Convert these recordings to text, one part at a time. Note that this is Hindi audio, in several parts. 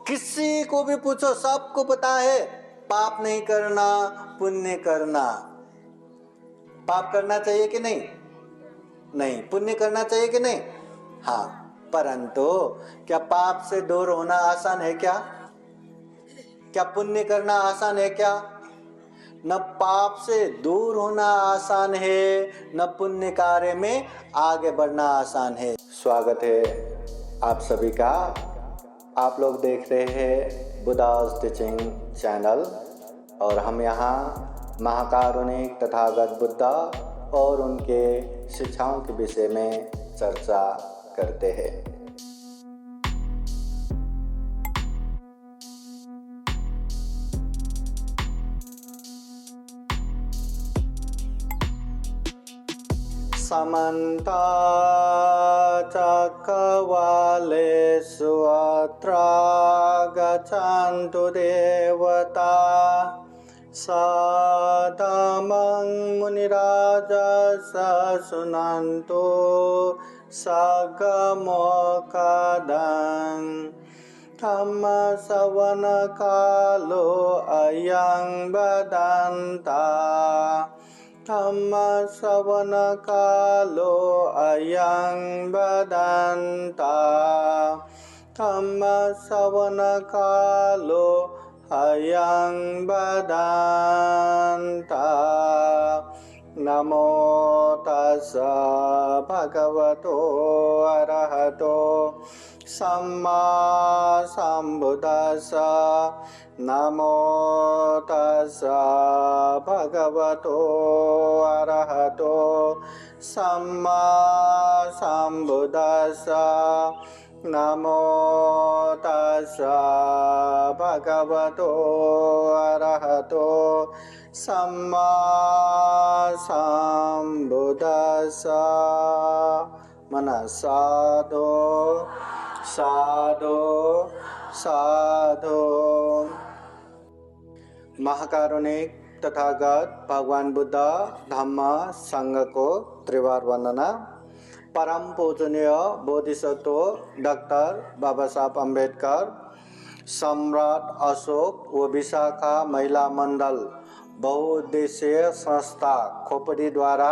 किसी को भी पूछो, सबको पता है पाप नहीं करना, पुण्य करना। पाप करना चाहिए कि नहीं? नहीं। पुण्य करना चाहिए कि नहीं? हाँ। परंतु क्या पाप से दूर होना आसान है क्या? क्या पुण्य करना आसान है क्या? न पाप से दूर होना आसान है, न पुण्य कार्य में आगे बढ़ना आसान है। स्वागत है आप सभी का। आप लोग देख रहे हैं बुद्धा's टीचिंग चैनल और हम यहाँ महाकारुणिक तथागत बुद्ध और उनके शिक्षाओं के विषय में चर्चा करते हैं। समन्त चक्रवालेषु अत्र गच्छन्तु देवता सधम्मं मुनिराजः शृण्वन्तु सगमोकदं धम्मश्रवणकालो अयं बदन्ता धम्मश्रवणकालो अयं बदन्ता धम्मश्रवणकालो अयं बदन्ता। नमो तस्स भगवतो अरहतो सम्मा सम्बुद्दस्स। नमो तस्स भगवतो अरहतो सम्मा सम्बुद्दस्स। नमो तस्स भगवतो अरहतो सम्मा सम्बुद्दस्स। मनसाधो साधो साधो। महाकारुणिक तथागत भगवान बुद्ध धम्म संघ को त्रिवार वंदना। परम पूजनीय बोधिसत्व डॉक्टर बाबा साहब अम्बेडकर, सम्राट अशोक व विशाखा महिला मंडल बहुउद्देशीय संस्था खोपड़ी द्वारा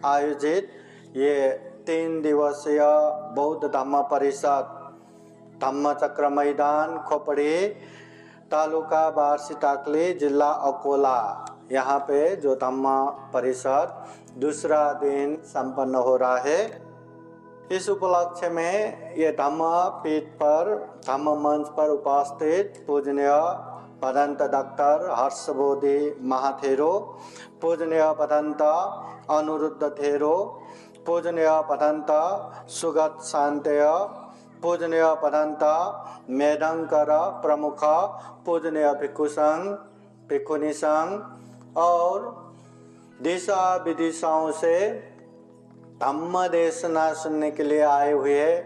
आयोजित ये 3 दिवसीय बौद्ध धम्म परिषद धम्मचक्र मैदान खोपड़ी तालुका बार्सी टाकली जिला अकोला, यहाँ पे जो धम्म परिषद दूसरा दिन संपन्न हो रहा है। इस उपलक्ष्य में ये धम्म पीठ पर धम्म मंच पर उपस्थित पूजनीय भदंत डॉक्टर हर्षबोधि महाथेरो, पूजनीय भदंत अनुरुद्ध थेरो, पूजनीय भदंत सुगत शांतेय, पूजनीय भदंत मेढंकर प्रमुख, पूजनीय भिक्षु संघ भिक्षुणी संघ और दिशा विदिशाओं से धम्म देशना सुनने के लिए आए हुए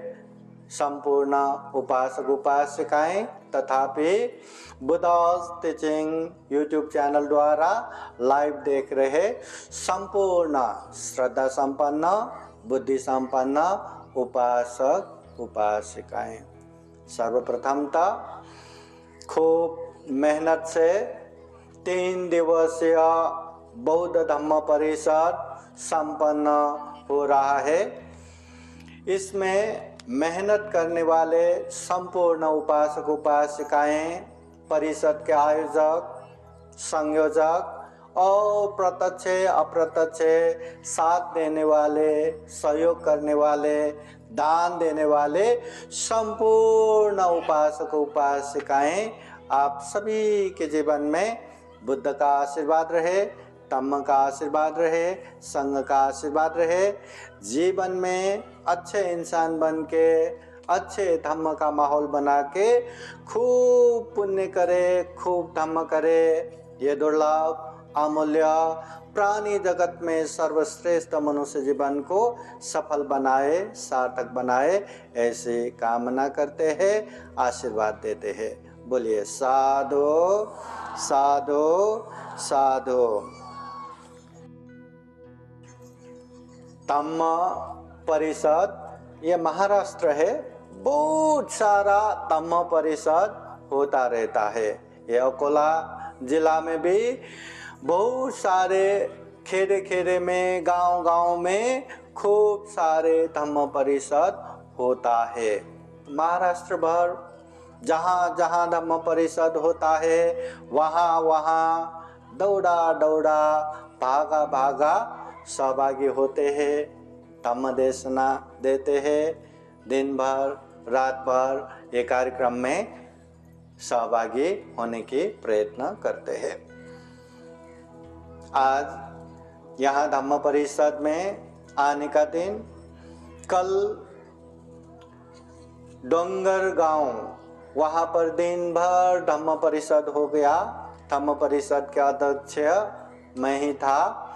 संपूर्ण उपासक उपासिकाएं तथापि बुद्धा's टीचिंग यूट्यूब चैनल द्वारा लाइव देख रहे संपूर्ण श्रद्धा संपन्न बुद्धि संपन्न उपासक उपासिकाएं, सर्वप्रथमतः खूब मेहनत से 3 दिवसीय बौद्ध धम्म परिषद संपन्न हो रहा है। इसमें मेहनत करने वाले संपूर्ण उपासक उपासिकाएं, परिषद के आयोजक संयोजक और प्रत्यक्ष अप्रत्यक्ष साथ देने वाले, सहयोग करने वाले, दान देने वाले संपूर्ण उपासक उपासिकाएं, आप सभी के जीवन में बुद्ध का आशीर्वाद रहे, धम्म का आशीर्वाद रहे, संघ का आशीर्वाद रहे। जीवन में अच्छे इंसान बन के अच्छे धम्म का माहौल बना के खूब पुण्य करे, खूब धम्म करे। ये दुर्लभ अमूल्य प्राणी जगत में सर्वश्रेष्ठ मनुष्य जीवन को सफल बनाए, सार्थक बनाए, ऐसे कामना करते हैं, आशीर्वाद देते हैं। बोलिए साधु साधु साधु। धम्म परिषद ये महाराष्ट्र है, बहुत सारा धम्म परिषद होता रहता है। ये अकोला जिला में भी बहुत सारे खेड़े खेड़े में, गांव गांव में खूब सारे धम्म परिषद होता है। महाराष्ट्र भर जहाँ जहाँ धम्म परिषद होता है वहाँ वहाँ दौड़ा दौड़ा, भागा भागा सहभागी होते हैं, धम्म देशना देते हैं। दिन भर रात भर ये कार्यक्रम में सहभागी होने की प्रयत्न करते हैं। आज यहाँ धम्म परिषद में आने का दिन, कल डोंगर गांव वहाँ पर दिन भर धम्म परिषद हो गया। धम्म परिषद के अध्यक्ष मैं ही था।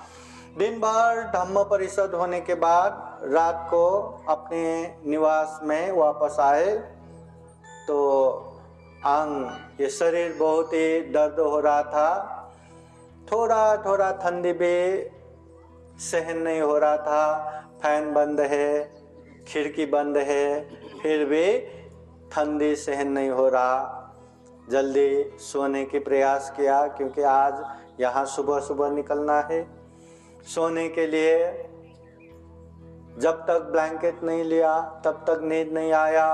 दिन भर धम्म परिषद होने के बाद रात को अपने निवास में वापस आए तो ये शरीर बहुत ही दर्द हो रहा था। थोड़ा थोड़ा ठंडी भी सहन नहीं हो रहा था। फैन बंद है, खिड़की बंद है, फिर भी ठंडी सहन नहीं हो रहा। जल्दी सोने की प्रयास किया क्योंकि आज यहाँ सुबह सुबह निकलना है। सोने के लिए जब तक ब्लैंकेट नहीं लिया तब तक नींद नहीं आया।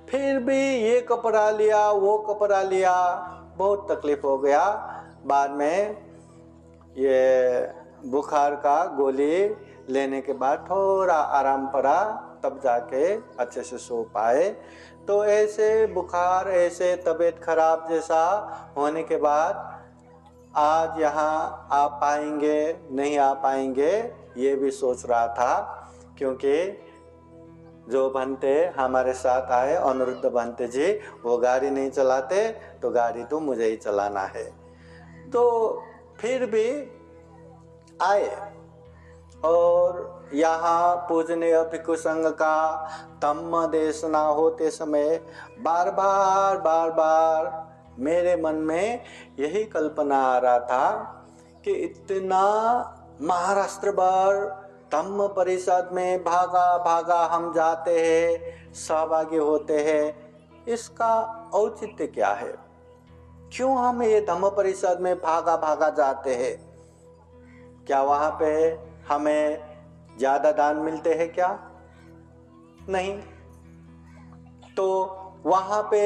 फिर भी ये कपड़ा लिया, वो कपड़ा लिया, बहुत तकलीफ हो गया। बाद में ये बुखार का गोली लेने के बाद थोड़ा आराम पड़ा, तब जाके अच्छे से सो पाए। तो ऐसे बुखार, ऐसे तबीयत खराब जैसा होने के बाद आज यहाँ आ पाएंगे नहीं आ पाएंगे ये भी सोच रहा था, क्योंकि जो भंते हमारे साथ आए, अनिरुद्ध भंते जी, वो गाड़ी नहीं चलाते तो गाड़ी तो मुझे ही चलाना है। तो फिर भी आए और यहाँ पूजनीय भिक्षु संघ का धम्म देशना होते समय बार बार मेरे मन में यही कल्पना आ रहा था कि इतना महाराष्ट्र भर धम्म परिषद में भागा भागा हम जाते हैं, सहभागी होते हैं, इसका औचित्य क्या है? क्यों हम ये धम्म परिषद में भागा भागा जाते हैं? क्या वहाँ पे हमें ज़्यादा दान मिलते हैं क्या? नहीं। तो वहाँ पे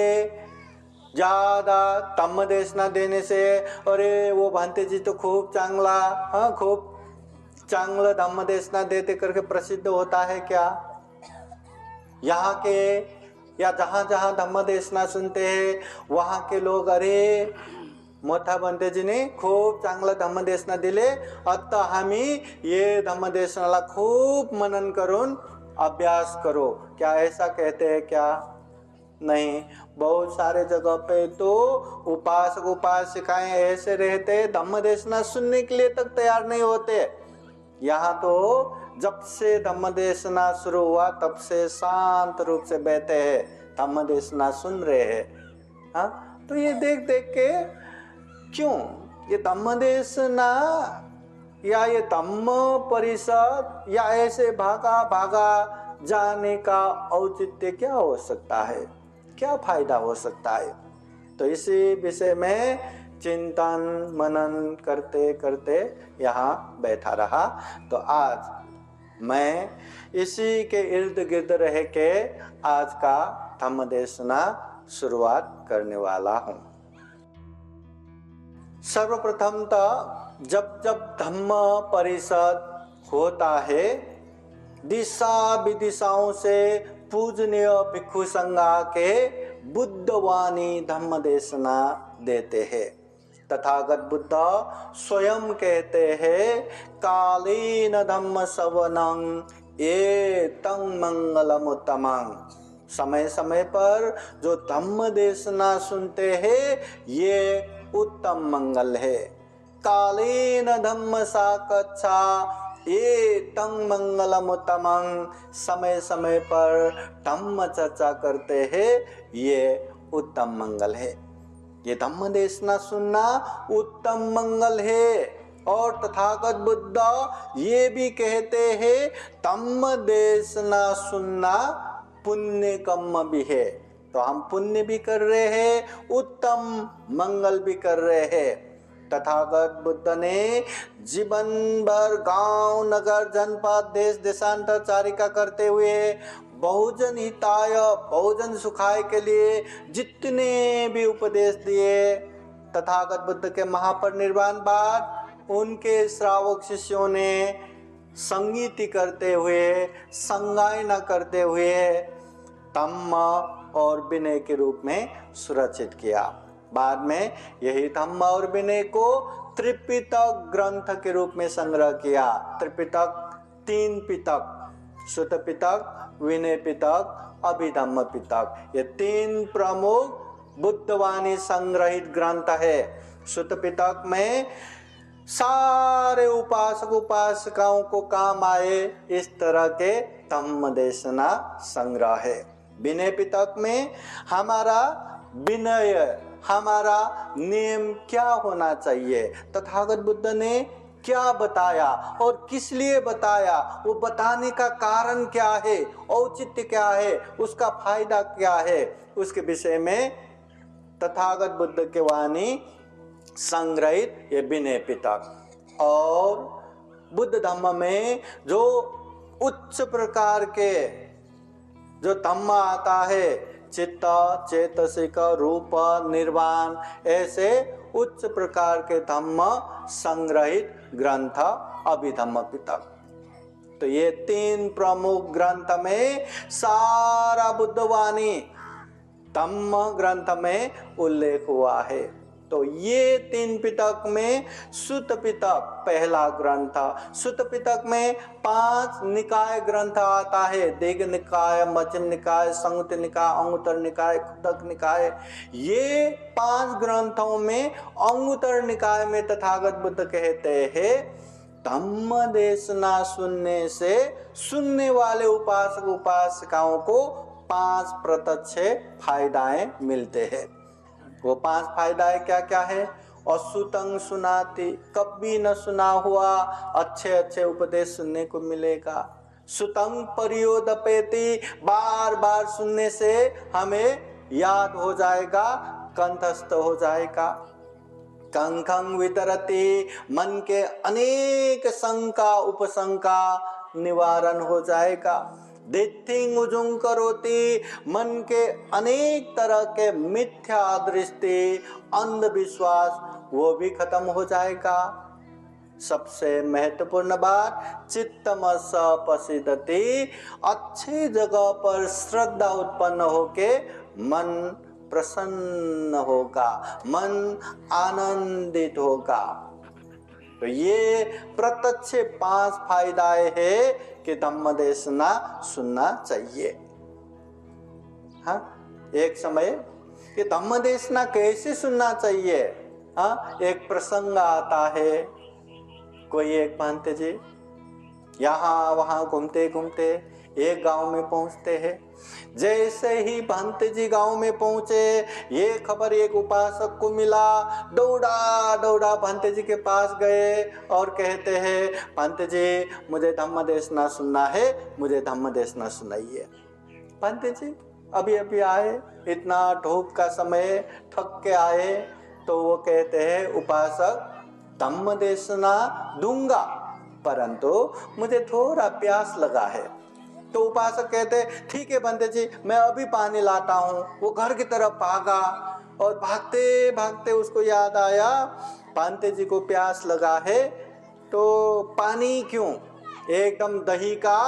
ज़्यादा धम्म देशना देने से अरे वो भांते जी तो खूब चांगला, हाँ खूब चांगला धम्म देशना देते करके प्रसिद्ध होता है क्या? यहाँ के या जहाँ जहाँ धम्म देशना सुनते हैं वहाँ के लोग अरे मोठा भंते जी ने खूप चांगला धम्म देशना दिले, आता आम्ही ये धम्म देशनाला खूब मनन करून अभ्यास करो, क्या ऐसा कहते हैं क्या? नहीं। बहुत सारे जगह पे तो उपासक उपासिकाएं ऐसे रहते धम्म देशना सुनने के लिए तक तैयार नहीं होते। यहाँ तो जब से धम्म देशना शुरू हुआ तब से शांत रूप से बैठे हैं, धम्म देशना सुन रहे हैं। हाँ, तो ये देख देख के क्यों ये धम्म देशना या ये धम्म परिषद या ऐसे भागा भागा जाने का औचित्य क्या हो सकता है, क्या फायदा हो सकता है? तो इसी विषय में चिंतन मनन करते करते यहाँ बैठा रहा। तो आज मैं इसी के इर्द गिर्द रह के आज का धम्म देशना शुरुआत करने वाला हूँ। सर्वप्रथम तो जब जब धम्म परिषद होता है, दिशा विदिशाओं से पूजनीय भिक्षु संघ के बुद्धवाणी धम्म देशना देते हैं। तथागत बुद्ध स्वयं कहते हैं, कालीन धम्म सवनं ये तं मंगलम उत्तमं। समय समय पर जो धम्म देशना सुनते हैं ये उत्तम मंगल है। कालीन धम्म साकच्छा ये तं मंगलम उत्तमं। समय समय पर धम्म चर्चा करते हैं ये उत्तम मंगल है। ये धम्म देशना सुनना उत्तम मंगल है। और तथागत बुद्ध ये भी कहते हैं धम्म देशना सुनना पुण्य कर्म भी है। तो हम पुण्य भी कर रहे हैं, उत्तम मंगल भी कर रहे हैं। तथागत बुद्ध ने जीवन भर गांव, नगर, जनपद, देश देशांतर चारिका करते हुए बहुजन हिताय, बहुजन सुखाय के लिए जितने भी उपदेश दिए, तथागत बुद्ध के महापरिनिर्वाण बाद उनके श्रावक शिष्यों ने संगीति करते हुए, संगायना करते हुए धम्म और विनय के रूप में सुरक्षित किया। बाद में यही धम्म और विनय को त्रिपिटक ग्रंथ के रूप में संग्रह किया। त्रिपिटक 3 पिटक, सुत्त पिटक, विनय पिटक, अभिधम्म पिटक, ये 3 प्रमुख बुद्धवाणी संग्रहित ग्रंथ है। सुत्त पिटक में सारे उपासक उपासिकाओं को काम आए इस तरह के धम्म देशना संग्रह है। विनय पिटक में हमारा विनय, हमारा नियम क्या होना चाहिए, तथागत बुद्ध ने क्या बताया और किस लिए बताया, वो बताने का कारण क्या है, औचित्य क्या है, उसका फायदा क्या है, उसके विषय में तथागत बुद्ध के वाणी संग्रहित ये विनय पिटक। और बुद्ध धम्म में जो उच्च प्रकार के जो धम्म आता है, चित्त, चेतसिक, रूप, निर्वाण, ऐसे उच्च प्रकार के धम्म संग्रहित ग्रंथ अभिधम्म पिटक। तो ये 3 प्रमुख ग्रंथ में सारा बुद्धवाणी धम्म ग्रंथ में उल्लेख हुआ है। तो ये 3 पिटक में सुत्त पिटक पहला ग्रंथ। सुत्त पिटक में 5 निकाय ग्रंथ आता है, दीघ निकाय, मध्यम निकाय, संयुक्त निकाय, अंगुत्तर निकाय, खुदक निकाय। ये 5 ग्रंथों में अंगुत्तर निकाय में तथागत बुद्ध कहते हैं धम्म देशना सुनने से सुनने वाले उपासक उपासिकाओं को 5 प्रत्यक्ष फायदाएं मिलते हैं। वो 5 फायदाएं क्या क्या है? अश्रुतं सुनाति, कभी न सुना हुआ अच्छे अच्छे उपदेश सुनने को मिलेगा। सुतं परियोदपेति, बार बार सुनने से हमें याद हो जाएगा, कंठस्थ हो जाएगा। कंखं वितरति, मन के अनेक शंका उपशंका निवारण हो जाएगा। दित्थिं उजुं करोति, मन के अनेक तरह के मिथ्या दृष्टि, अंधविश्वास वो भी खत्म हो जाएगा। सबसे महत्वपूर्ण बात, चित्तमस पसिदति, अच्छी जगह पर श्रद्धा उत्पन्न होके मन प्रसन्न होगा, मन आनंदित होगा। तो ये प्रत्यक्ष 5 फायदाएं हैं कि धम्म देशना सुनना चाहिए। हाँ, एक समय कि धम्म देशना कैसे सुनना चाहिए। हाँ, एक प्रसंग आता है, कोई एक महंत जी यहाँ वहाँ घूमते घूमते एक गांव में पहुंचते हैं। जैसे ही महंत जी गांव में पहुंचे, ये खबर एक उपासक को मिला, दौड़ा दौड़ा महंत जी के पास गए और कहते हैं महंत जी मुझे धम्म देशना सुनना है, मुझे धम्म देशना सुनाइए। महंत जी अभी अभी आए, इतना धूप का समय, थक के आए, तो वो कहते हैं उपासक धम्म देशना दूंगा, परंतु मुझे थोड़ा प्यास लगा है। तो उपासक कहते ठीक है बंदे जी, मैं अभी पानी लाता हूँ। वो घर की तरफ भागा और भागते भागते उसको याद आया बंदे जी को प्यास लगा है, तो पानी क्यों, एकदम दही का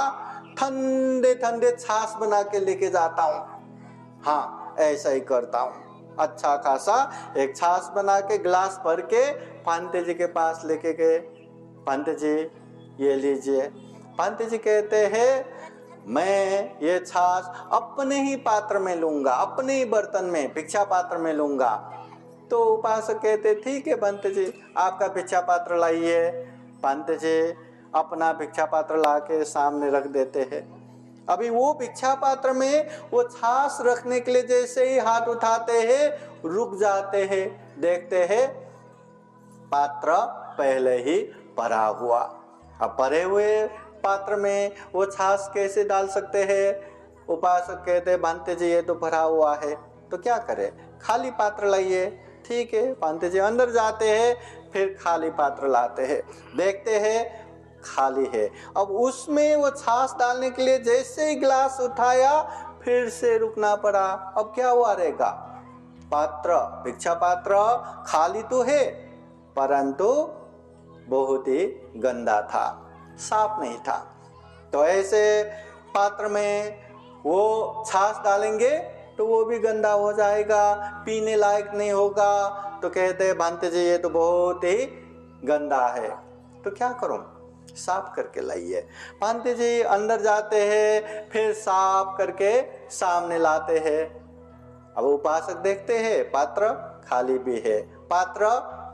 ठंडे ठंडे छाछ बना के लेके जाता हूँ। हाँ, ऐसा ही करता हूँ। अच्छा खासा एक छाछ बना के गिलास भर के पांते जी के पास लेके गए। पांते जी ये लीजिए। पांते जी कहते हैं मैं ये छाछ अपने ही पात्र में लूंगा, अपने ही बर्तन में, भिक्षा पात्र में लूंगा। तो उपासक कहते ठीक है पंत जी, आपका भिक्षा पात्र लाइए। पंत जी अपना भिक्षा पात्र ला के सामने रख देते हैं। अभी वो भिक्षा पात्र में वो छाछ रखने के लिए जैसे ही हाथ उठाते हैं, रुक जाते हैं, देखते हैं पात्र पहले ही भरा हुआ। अब भरे हुए पात्र में वो छाछ कैसे डाल सकते हैं? उपासक कहते भांते जी ये तो भरा हुआ है, तो क्या करे, खाली पात्र लाइए। ठीक है, भांते जी अंदर जाते हैं, फिर खाली पात्र लाते हैं, देखते हैं खाली है। अब उसमें वो छाछ डालने के लिए जैसे ही गिलास उठाया फिर से रुकना पड़ा। अब क्या हुआ रहेगा, पात्र, भिक्षा पात्र खाली तो है परंतु बहुत ही गंदा था, साफ नहीं था। तो ऐसे पात्र में वो छाछ डालेंगे तो वो भी गंदा हो जाएगा, पीने लायक नहीं होगा। तो कहते हैं भांते जी ये तो बहुत ही गंदा है, तो क्या करूं, साफ करके लाइए। भांते जी अंदर जाते हैं, फिर साफ करके सामने लाते हैं। अब उपासक देखते हैं पात्र खाली भी है, पात्र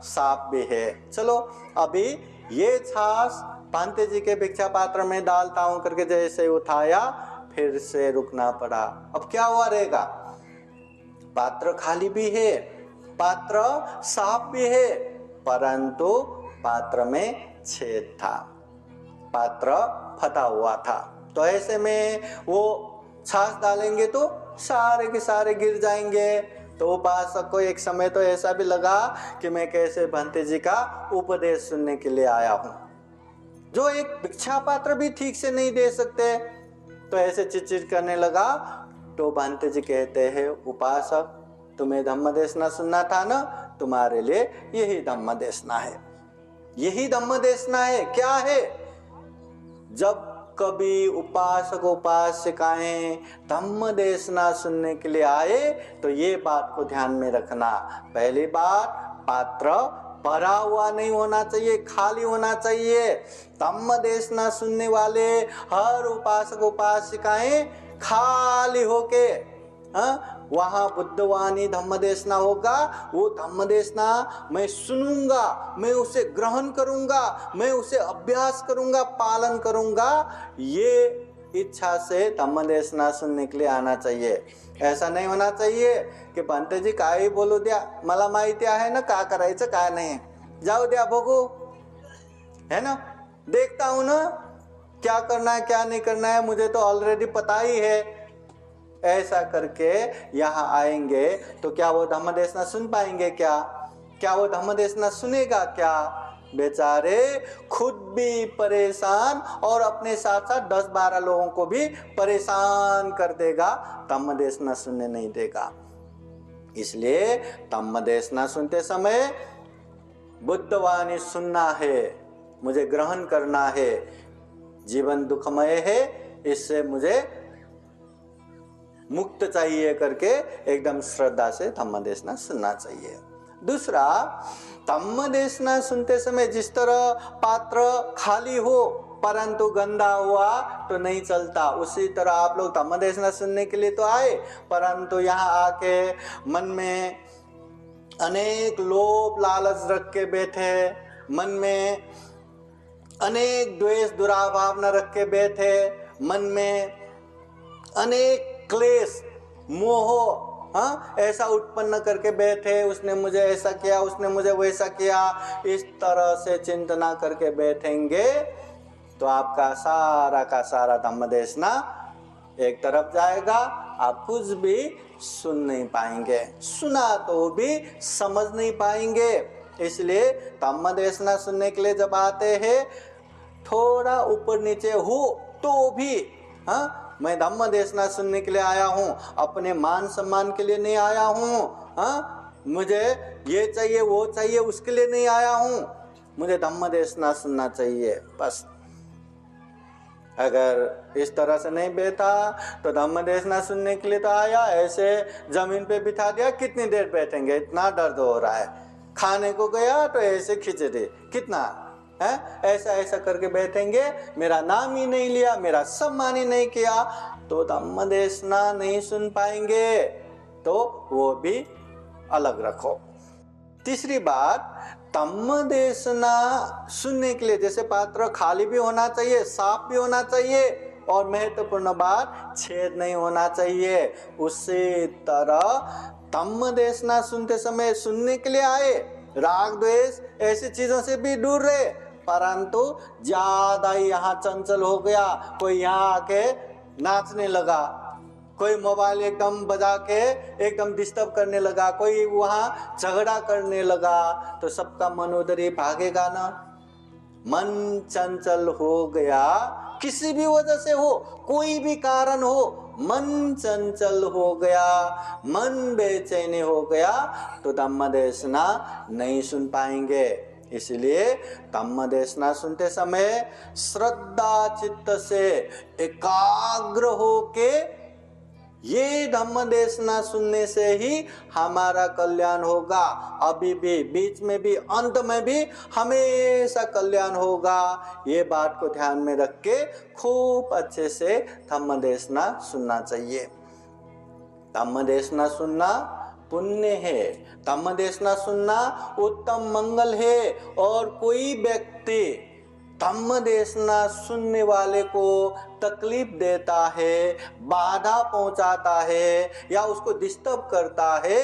साफ भी है। चलो अभी ये छाछ भांते जी के भिक्षा पात्र में डालता हूं करके जैसे उठाया फिर से रुकना पड़ा। अब क्या हुआ रहेगा, पात्र खाली भी है, पात्र साफ भी है, परंतु पात्र में छेद था, पात्र फटा हुआ था। तो ऐसे में वो छाछ डालेंगे तो सारे के सारे गिर जाएंगे। तो उपासक को एक समय तो ऐसा भी लगा कि मैं कैसे भांते जी का उपदेश सुनने के लिए आया हूं, जो एक भिक्षा पात्र भी ठीक से नहीं दे सकते। तो ऐसे चिड़चिड़ करने लगा। तो भांते जी कहते हैं उपासक तुम्हें धम्म देशना सुनना था ना, तुम्हारे लिए यही धम्म देशना है, यही धम्म देशना है। क्या है, जब कभी उपासक उपासिकाएं धम्म देशना सुनने के लिए आए तो ये बात को ध्यान में रखना। पहली बात, पात्र भरा हुआ नहीं होना चाहिए, खाली होना चाहिए। धम्म देशना सुनने वाले हर उपासक उपासिकाएं खाली होके वहां बुद्धवाणी धम्म देशना होगा, वो धम्म देशना मैं सुनूंगा, मैं उसे ग्रहण करूंगा, मैं उसे अभ्यास करूंगा, पालन करूंगा, ये इच्छा से धम्म देशना सुनने के लिए आना चाहिए। ऐसा नहीं होना चाहिए की भांते जी काय बोलू द्या, मला माहिती आहे ना का करायचं काय नाही, जाऊ द्या बघू, है ना, देखता हूं ना क्या करना है क्या नहीं करना है, मुझे तो ऑलरेडी पता ही है। ऐसा करके यहाँ आएंगे तो क्या वो धम्म देशना सुन पाएंगे, क्या वो धम्म देशना सुनेगा क्या? बेचारे खुद भी परेशान और अपने साथ साथ 10-12 लोगों को भी परेशान कर देगा, धम्म देशना सुनने नहीं देगा। इसलिए धम्म देशना सुनते समय बुद्धवाणी सुनना है, मुझे ग्रहण करना है। जीवन दुखमय है, इससे मुझे मुक्त चाहिए करके एकदम श्रद्धा से धम्म देशना सुनना चाहिए। दूसरा, धम्म देशना सुनते समय जिस तरह पात्र खाली हो परंतु गंदा हुआ तो नहीं चलता, उसी तरह आप लोग धम्म देशना सुनने के लिए तो आए, परंतु यहाँ आके मन में अनेक लोभ लालच रख के बैठे, मन में अनेक द्वेष दुराभावना रख के बैठे, मन में अनेक क्लेश मोह ऐसा उत्पन्न करके बैठे, उसने मुझे ऐसा किया, उसने मुझे वैसा किया, इस तरह से चिंतना करके बैठेंगे तो आपका सारा का सारा धम्म देशना एक तरफ जाएगा, आप कुछ भी सुन नहीं पाएंगे, सुना तो भी समझ नहीं पाएंगे। इसलिए धम्म देशना सुनने के लिए जब आते हैं थोड़ा ऊपर नीचे हो तो भी मैं धम्म देशना सुनने के लिए आया हूँ, अपने मान सम्मान के लिए नहीं आया हूँ, मुझे ये चाहिए वो चाहिए उसके लिए नहीं आया हूँ, मुझे धम्म देशना सुनना चाहिए बस। अगर इस तरह से नहीं बैठा तो धम्म देशना सुनने के लिए तो आया, ऐसे जमीन पे बिठा दिया, कितनी देर बैठेंगे, इतना दर्द हो रहा है, खाने को गया तो ऐसे खिचड़ी, कितना है, ऐसा ऐसा करके बैठेंगे, मेरा नाम ही नहीं लिया, मेरा सम्मान ही नहीं किया, तो धम्म देशना नहीं सुन पाएंगे, तो वो भी अलग रखो। तीसरी बात, धम्म देशना सुनने के लिए जैसे पात्र खाली भी होना चाहिए, साफ भी होना चाहिए, और महत्वपूर्ण बात छेद नहीं होना चाहिए। उसी तरह धम्म देशना सुनते समय सुनने के लिए आए, राग द्वेष ऐसी चीजों से भी दूर रहे, परंतु ज्यादा यहाँ चंचल हो गया, कोई यहाँ आके नाचने लगा, कोई मोबाइल एकदम बजा के एकदम डिस्टर्ब करने लगा, कोई वहाँ झगड़ा करने लगा, तो सबका मन उधर ही भागेगा ना। मन चंचल हो गया, किसी भी वजह से हो, कोई भी कारण हो, मन चंचल हो गया, मन बेचैनी हो गया, तो धम्म देशना नहीं सुन पाएंगे। इसलिए धम्म देशना सुनते समय श्रद्धा चित्त से एकाग्र होके, ये धम्म देशना सुनने से ही हमारा कल्याण होगा। अभी भी, बीच में भी, अंत में भी हमेशा कल्याण होगा। ये बात को ध्यान में रख के खूब अच्छे से धम्म देशना सुनना चाहिए। धम्म देशना सुनना पुण्य है, धम्म देशना सुनना उत्तम मंगल है। और कोई व्यक्ति धम्म देशना सुनने वाले को तकलीफ देता है, बाधा पहुंचाता है या उसको डिस्टर्ब करता है,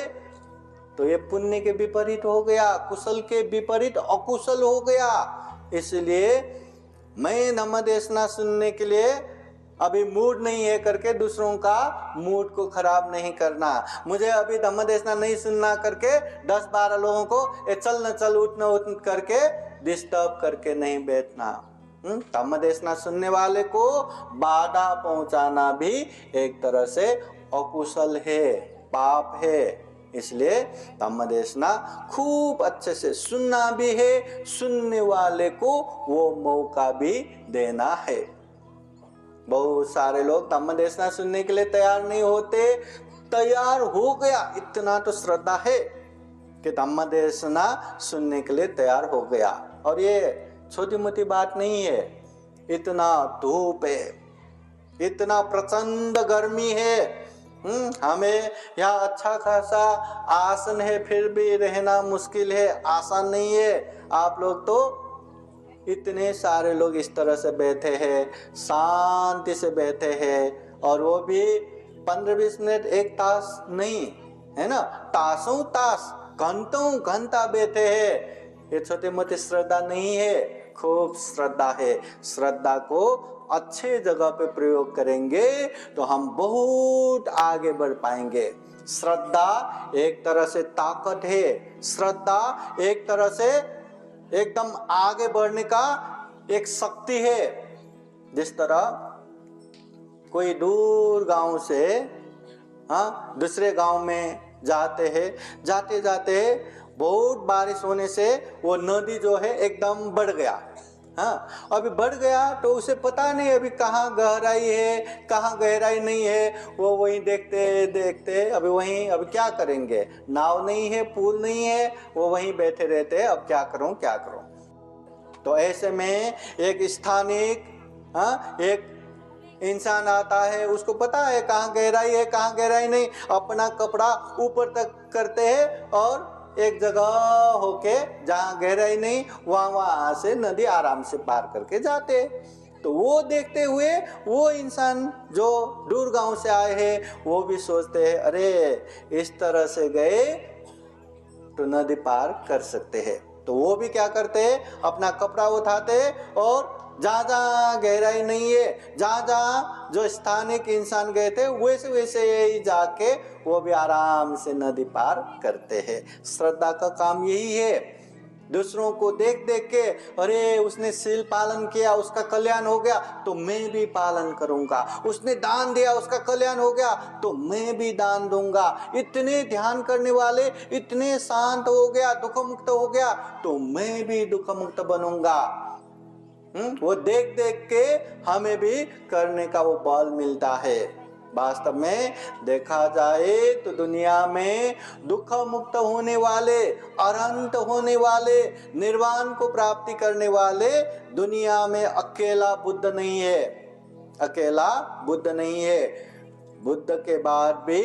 तो ये पुण्य के विपरीत हो गया, कुशल के विपरीत अकुशल हो गया। इसलिए मैं धम्म देशना सुनने के लिए अभी मूड नहीं है करके दूसरों का मूड को खराब नहीं करना। मुझे अभी धम्म देशना नहीं सुनना करके 10-12 लोगों को ए चल न चल, उठ न उठ करके डिस्टर्ब करके नहीं बैठना। धम्म देशना सुनने वाले को बाधा पहुंचाना भी एक तरह से अकुशल है, पाप है। इसलिए धम्म देशना खूब अच्छे से सुनना भी है, सुनने वाले को वो मौका भी देना है। बहुत सारे लोग धम्म देशना सुनने के लिए तैयार नहीं होते, तैयार हो गया इतना तो श्रद्धा है कि धम्म देशना सुनने के लिए तैयार हो गया। और ये छोटी मोटी बात नहीं है, इतना धूप है, इतना प्रचंड गर्मी है, हमें यहाँ अच्छा खासा आसन है, फिर भी रहना मुश्किल है, आसान नहीं है। आप लोग तो इतने सारे लोग इस तरह से बैठे हैं, शांति से बैठे हैं, और वो भी 15-20 मिनट, एक तास नहीं है ना, तासों तास, घंटों घंटा बैठे हैं। ये छोटी मोटी श्रद्धा नहीं है, खूब श्रद्धा है। श्रद्धा को अच्छे जगह पे प्रयोग करेंगे तो हम बहुत आगे बढ़ पाएंगे। श्रद्धा एक तरह से ताकत है, श्रद्धा एक तरह से एकदम आगे बढ़ने का एक शक्ति है। जिस तरह कोई दूर गांव से दूसरे गांव में जाते हैं, जाते जाते बहुत बारिश होने से वो नदी जो है एकदम बढ़ गया। अभी बढ़ गया तो उसे पता नहीं अभी कहाँ गहराई है, कहाँ गहराई नहीं है। वो वहीं देखते देखते अभी वहीं, अभी क्या करेंगे, नाव नहीं है, पुल नहीं है, वो वहीं बैठे रहते, अब क्या करूं क्या करूं। तो ऐसे में एक स्थानिक एक इंसान आता है, उसको पता है कहाँ गहराई है कहाँ गहराई नहीं, अपना कपड़ा ऊपर तक करते हैं और एक जगह होके जहाँ गहराई नहीं वहाँ से नदी आराम से पार करके जाते। तो वो देखते हुए वो इंसान जो दूर गांव से आए हैं वो भी सोचते हैं, अरे इस तरह से गए तो नदी पार कर सकते हैं। तो वो भी क्या करते हैं, अपना कपड़ा उठाते और जहाँ जहाँ गहराई नहीं है, जहाँ जहाँ जो स्थानिक इंसान गए थे वैसे वैसे ही जाके वो भी आराम से नदी पार करते हैं। श्रद्धा का काम यही है, दूसरों को देख देख के अरे उसने शील पालन किया उसका कल्याण हो गया तो मैं भी पालन करूंगा, उसने दान दिया उसका कल्याण हो गया तो मैं भी दान दूंगा, इतने ध्यान करने वाले इतने शांत हो गया, दुख मुक्त हो गया तो मैं भी दुख मुक्त बनूंगा। वो देख देख के हमें भी करने का वो बल मिलता है। वास्तव में देखा जाए तो दुनिया में दुख मुक्त होने वाले, अनंत होने वाले, निर्वाण को प्राप्ति करने वाले दुनिया में अकेला बुद्ध नहीं है, अकेला बुद्ध नहीं है। बुद्ध के बाद भी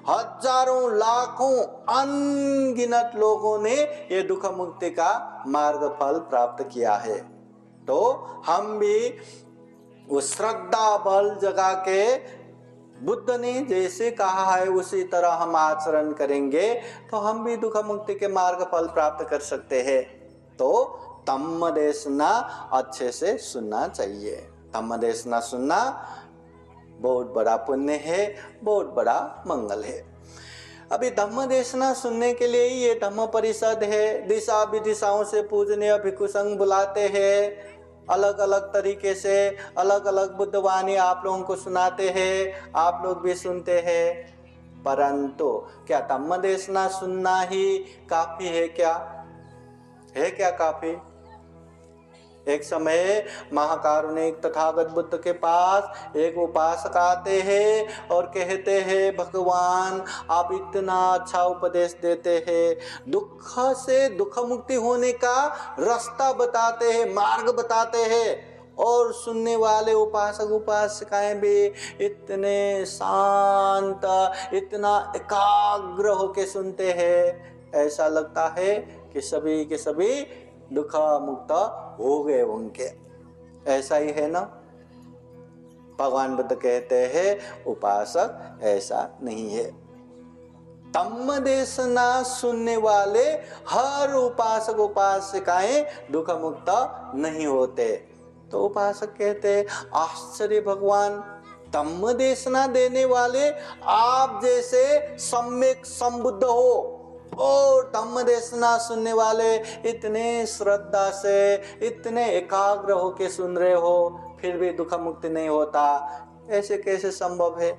हजारों लाखों अनगिनत लोगों ने ये दुख मुक्ति का मार्ग फल प्राप्त किया है। तो हम भी वो श्रद्धा बल जगा के बुद्ध ने जैसे कहा है उसी तरह हम आचरण करेंगे तो हम भी दुख मुक्ति के मार्ग फल प्राप्त कर सकते हैं। तो धम्म देशना अच्छे से सुनना चाहिए। धम्म देशना सुनना बहुत बड़ा पुण्य है, बहुत बड़ा मंगल है। अभी धम्म देशना सुनने के लिए ही ये धम्म परिषद है। दिशा विदिशाओं से पूजनीय भिक्षु संघ बुलाते हैं, अलग अलग तरीके से अलग अलग बुद्धवाणी आप लोगों को सुनाते हैं, आप लोग भी सुनते हैं। परंतु क्या धम्म देशना सुनना ही काफी है क्या? है क्या काफी? एक समय महाकारुणिक तथागत बुद्ध के पास एक उपासक आते हैं और कहते हैं, भगवान आप इतना अच्छा उपदेश देते हैं, दुख से दुख मुक्ति होने का रास्ता बताते हैं, मार्ग बताते हैं, और सुनने वाले उपासक उपासिकाएं भी इतने शांत, इतना एकाग्र होके सुनते हैं, ऐसा लगता है कि सभी के सभी दुख मुक्त हो गए उनके। ऐसा ही है ना? भगवान बुद्ध कहते हैं उपासक ऐसा नहीं है। धम्म देशना सुनने वाले हर उपासक उपासिकाएं दुख मुक्त नहीं होते। तो उपासक कहते हैं, आश्चर्य भगवान, धम्म देशना देने वाले आप जैसे सम्यक संबुद्ध हो और धम्म देशना सुनने वाले इतने श्रद्धा से, इतने एकाग्र होके सुन रहे हो, फिर भी दुख मुक्ति नहीं होता, ऐसे कैसे संभव है?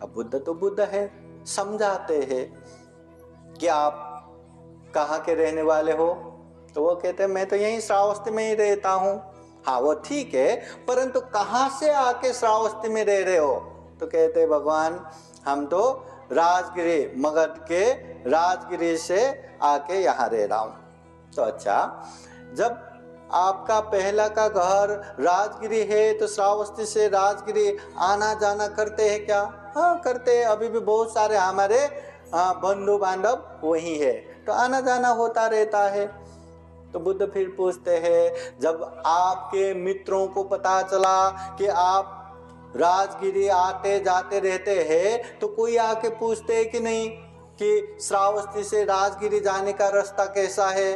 अब बुद्ध तो बुद्ध है, समझाते हैं कि आप कहाँ के रहने वाले हो? तो वो कहते हैं मैं तो यहीं श्रावस्ती में ही रहता हूँ। हाँ वो ठीक है, परंतु कहाँ से आके श्रावस्ती में रह रहे हो? तो कहते हैं भगवान हम तो राजगिरी, मगध के राजगिरी से आके यहाँ रह रहा हूँ। तो अच्छा, जब आपका पहला का घर राजगिरी है तो श्रावस्ती से राजगिरी आना जाना करते हैं क्या? हाँ करते हैं, अभी भी बहुत सारे हमारे बंधु बांधव वही है, तो आना जाना होता रहता है। तो बुद्ध फिर पूछते हैं, जब आपके मित्रों को पता चला कि आप राजगिरी आते जाते रहते हैं, तो कोई आके पूछते हैं कि नहीं कि श्रावस्ती से राजगिरी जाने का रास्ता कैसा है?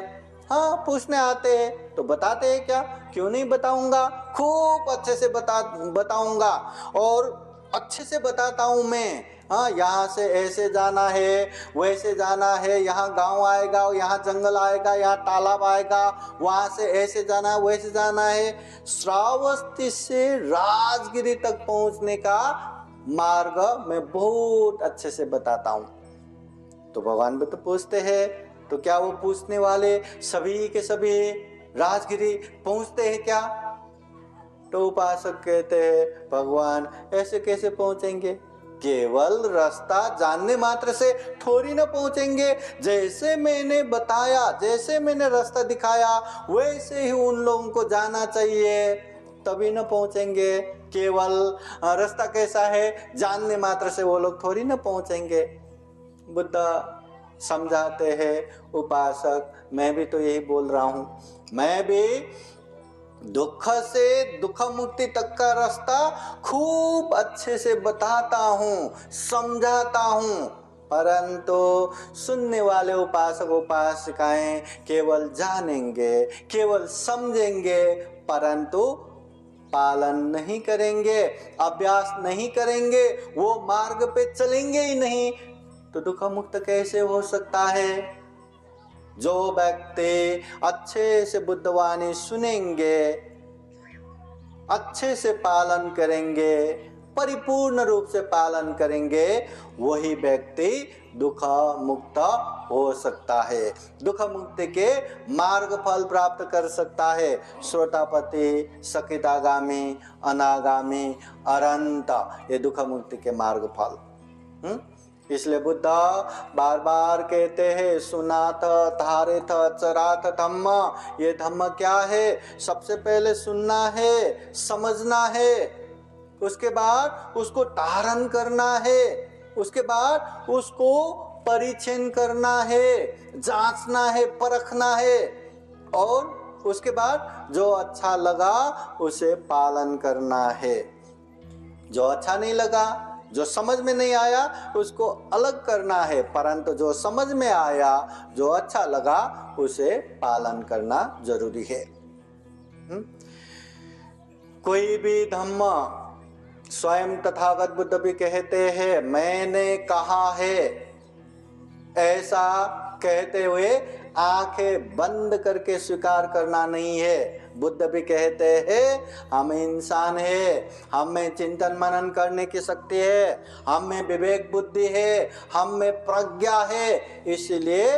हाँ पूछने आते हैं। तो बताते हैं क्या? क्यों नहीं बताऊंगा, खूब अच्छे से बताऊंगा और अच्छे से बताता हूँ मैं। हाँ यहाँ से ऐसे जाना है, वैसे जाना है, यहाँ गांव आएगा, यहाँ जंगल आएगा, यहाँ तालाब आएगा, वहाँ से ऐसे जाना है, वैसे जाना है। श्रावस्ती से राजगिरी तक पहुँचने का मार्ग मैं बहुत अच्छे से बताता हूँ। तो भगवान भी तो पूछते हैं, तो क्या वो पूछने वाले सभी के सभी राजगिरी पहुँचते हैं क्या? तो उपासक कहते हैं, भगवान ऐसे कैसे पहुँचेंगे? केवल रास्ता जानने मात्र से थोड़ी ना पहुंचेंगे। जैसे मैंने बताया, जैसे मैंने रास्ता दिखाया, वैसे ही उन लोगों को जाना चाहिए, तभी ना पहुंचेंगे। केवल रास्ता कैसा है जानने मात्र से वो लोग थोड़ी ना पहुंचेंगे। बुद्ध समझाते हैं, उपासक मैं भी तो यही बोल रहा हूँ, मैं भी दुख से दुख मुक्ति तक का रास्ता खूब अच्छे से बताता हूँ, समझाता हूँ, परंतु सुनने वाले उपासक उपासिकाएं केवल जानेंगे, केवल समझेंगे, परंतु पालन नहीं करेंगे, अभ्यास नहीं करेंगे, वो मार्ग पे चलेंगे ही नहीं, तो दुख मुक्त कैसे हो सकता है? जो व्यक्ति अच्छे से बुद्धवाणी सुनेंगे, अच्छे से पालन करेंगे, परिपूर्ण रूप से पालन करेंगे, वही व्यक्ति दुख मुक्त हो सकता है, दुख मुक्ति के मार्ग फल प्राप्त कर सकता है। श्रोतापति, सकितागामी, अनागामी, अनंत, ये दुख मुक्ति के मार्ग फल। इसलिए बुद्ध बार बार कहते हैं, सुनाथ धारिथ चराथ धम्म। ये धम्म क्या है? सबसे पहले सुनना है, समझना है, उसके बाद उसको धारण करना है, उसके बाद उसको परिचय करना है, जांचना है, परखना है, और उसके बाद जो अच्छा लगा उसे पालन करना है। जो अच्छा नहीं लगा, जो समझ में नहीं आया, उसको अलग करना है, परंतु जो समझ में आया, जो अच्छा लगा, उसे पालन करना जरूरी है। कोई भी धम्म स्वयं तथागत बुद्ध भी कहते हैं मैंने कहा है, ऐसा कहते हुए आंखें बंद करके स्वीकार करना नहीं है। बुद्ध भी कहते हैं हम इंसान है, हम में चिंतन मनन करने की शक्ति है, हम में विवेक बुद्धि है, हम में प्रज्ञा है, इसलिए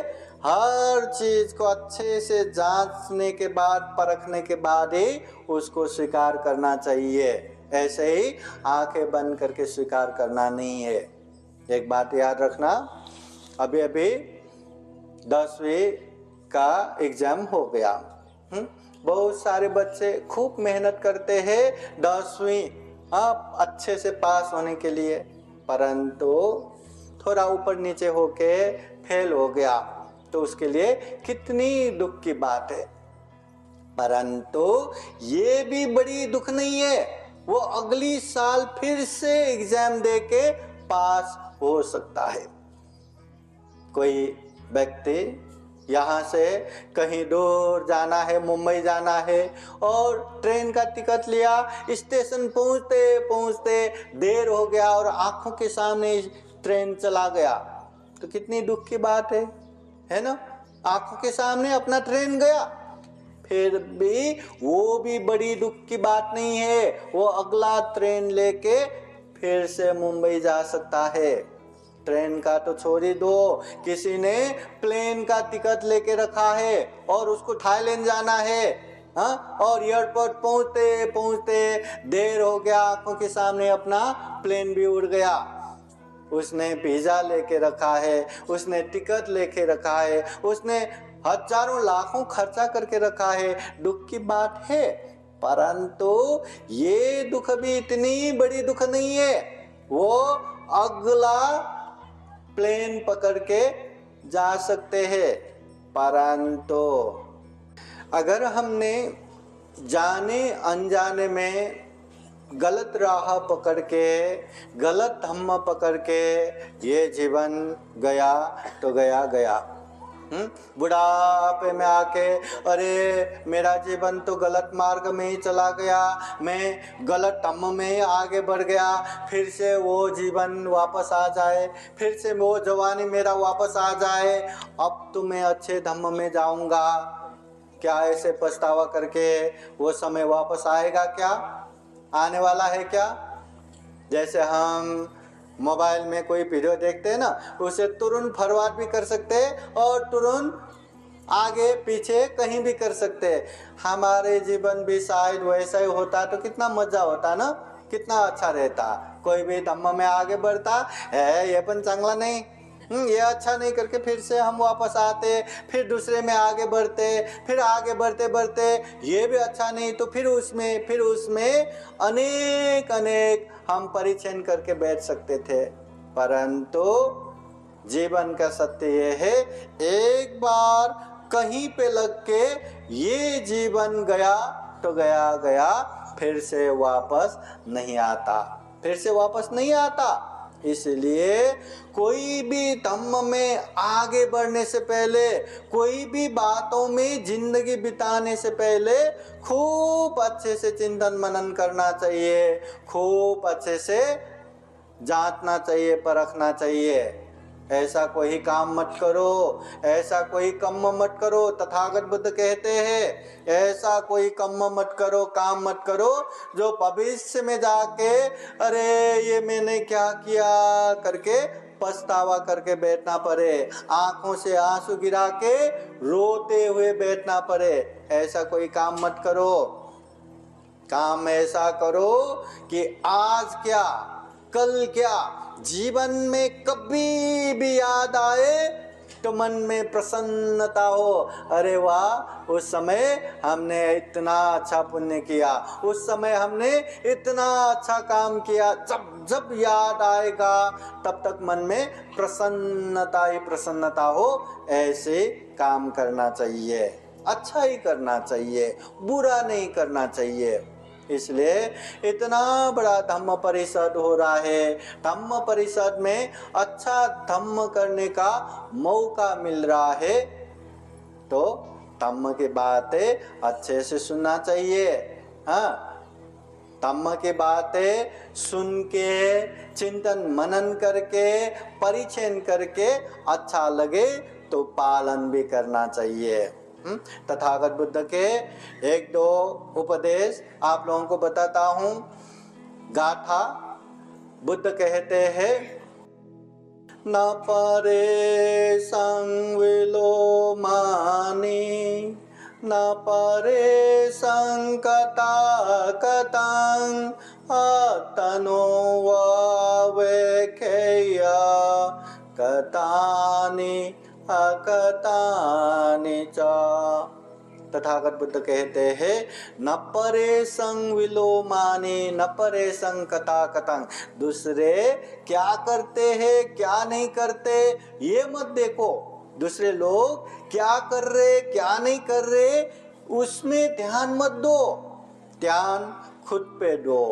हर चीज को अच्छे से जांचने के बाद, परखने के बाद ही उसको स्वीकार करना चाहिए। ऐसे ही आंखें बंद करके स्वीकार करना नहीं है। एक बात याद रखना, अभी अभी 10वीं का एग्जाम हो गया। बहुत सारे बच्चे खूब मेहनत करते हैं 10वीं अच्छे से पास होने के लिए, परंतु थोड़ा ऊपर नीचे होके फेल हो गया, तो उसके लिए कितनी दुख की बात है। परंतु ये भी बड़ी दुख नहीं है, वो अगली साल फिर से एग्जाम देके पास हो सकता है। कोई व्यक्ति यहाँ से कहीं दूर जाना है, मुंबई जाना है, और ट्रेन का टिकट लिया, स्टेशन पहुँचते पहुँचते देर हो गया और आंखों के सामने ट्रेन चला गया, तो कितनी दुख की बात है ना। आंखों के सामने अपना ट्रेन गया, फिर भी वो भी बड़ी दुख की बात नहीं है, वो अगला ट्रेन लेके फिर से मुंबई जा सकता है। ट्रेन का तो छोड़ ही दो, किसी ने प्लेन का टिकट लेके रखा है और उसको थाईलैंड जाना है, और एयरपोर्ट पहुंचते पहुंचते देर हो गया, आंखों के सामने अपना प्लेन भी उड़ गया। उसने वीजा लेके रखा है, उसने टिकट लेके रखा है, उसने हजारों लाखों खर्चा करके रखा है, दुख की बात है। परंतु ये दुख भी इतनी बड़ी दुख नहीं है, वो अगला प्लेन पकड़ के जा सकते हैं। परंतु अगर हमने जाने अनजाने में गलत राह पकड़ के, गलत धम्म पकड़ के ये जीवन गया तो गया गया। बुढ़ापे में आके अरे मेरा जीवन तो गलत मार्ग में ही चला गया, मैं गलत धम्म में ही आगे बढ़ गया, फिर से वो जीवन वापस आ जाए, फिर से वो जवानी मेरा वापस आ जाए, अब तो मैं अच्छे धम्म में जाऊंगा। क्या ऐसे पछतावा करके वो समय वापस आएगा? क्या आने वाला है क्या? जैसे हम मोबाइल में कोई वीडियो देखते हैं ना, उसे तुरंत फॉरवर्ड भी कर सकते हैं और तुरंत आगे पीछे कहीं भी कर सकते हैं। हमारे जीवन भी शायद वैसा ही होता तो कितना मजा होता ना, कितना अच्छा रहता। कोई भी धम्म में आगे बढ़ता है, ये पण चांगला नहीं, ये अच्छा नहीं करके फिर से हम वापस आते, फिर दूसरे में आगे बढ़ते, फिर आगे बढ़ते बढ़ते ये भी अच्छा नहीं, तो फिर उसमें अनेक अनेक हम परिचय करके बैठ सकते थे। परंतु जीवन का सत्य ये है, एक बार कहीं पे लग के ये जीवन गया तो गया गया, फिर से वापस नहीं आता, फिर से वापस नहीं आता। इसलिए कोई भी धम्म में आगे बढ़ने से पहले, कोई भी बातों में जिंदगी बिताने से पहले खूब अच्छे से चिंतन मनन करना चाहिए, खूब अच्छे से जांचना चाहिए, परखना चाहिए। ऐसा कोई काम मत करो, ऐसा कोई कम्म मत करो। तथागत बुद्ध कहते हैं ऐसा कोई कम्म मत करो, काम मत करो जो भविष्य में जाके अरे ये मैंने क्या किया करके पछतावा करके बैठना पड़े, आंखों से आंसू गिरा के रोते हुए बैठना पड़े। ऐसा कोई काम मत करो। काम ऐसा करो कि आज क्या कल क्या, जीवन में कभी भी याद आए तो मन में प्रसन्नता हो, अरे वाह उस समय हमने इतना अच्छा पुण्य किया, उस समय हमने इतना अच्छा काम किया। जब जब याद आएगा तब तक मन में प्रसन्नता ही प्रसन्नता हो। ऐसे काम करना चाहिए, अच्छा ही करना चाहिए, बुरा नहीं करना चाहिए। इसलिए इतना बड़ा धम्म परिषद हो रहा है, धम्म परिषद में अच्छा धम्म करने का मौका मिल रहा है, तो धम्म की बातें अच्छे से सुनना चाहिए। हाँ, धम्म की बातें सुन के चिंतन मनन करके परिचय करके अच्छा लगे तो पालन भी करना चाहिए। तथागत बुद्ध के एक दो उपदेश आप लोगों को बताता हूँ। गाथा बुद्ध कहते हैं, न परे संविलो मानी न परे संकता कतं अतनो वेखेया कतानि अकतानि च। तथागत बुद्ध कहते हैं, न परे संग विलोमानी न परे संग कथा कथं। दूसरे क्या करते हैं क्या नहीं करते ये मत देखो, दूसरे लोग क्या कर रहे क्या नहीं कर रहे उसमें ध्यान मत दो, ध्यान खुद पे दो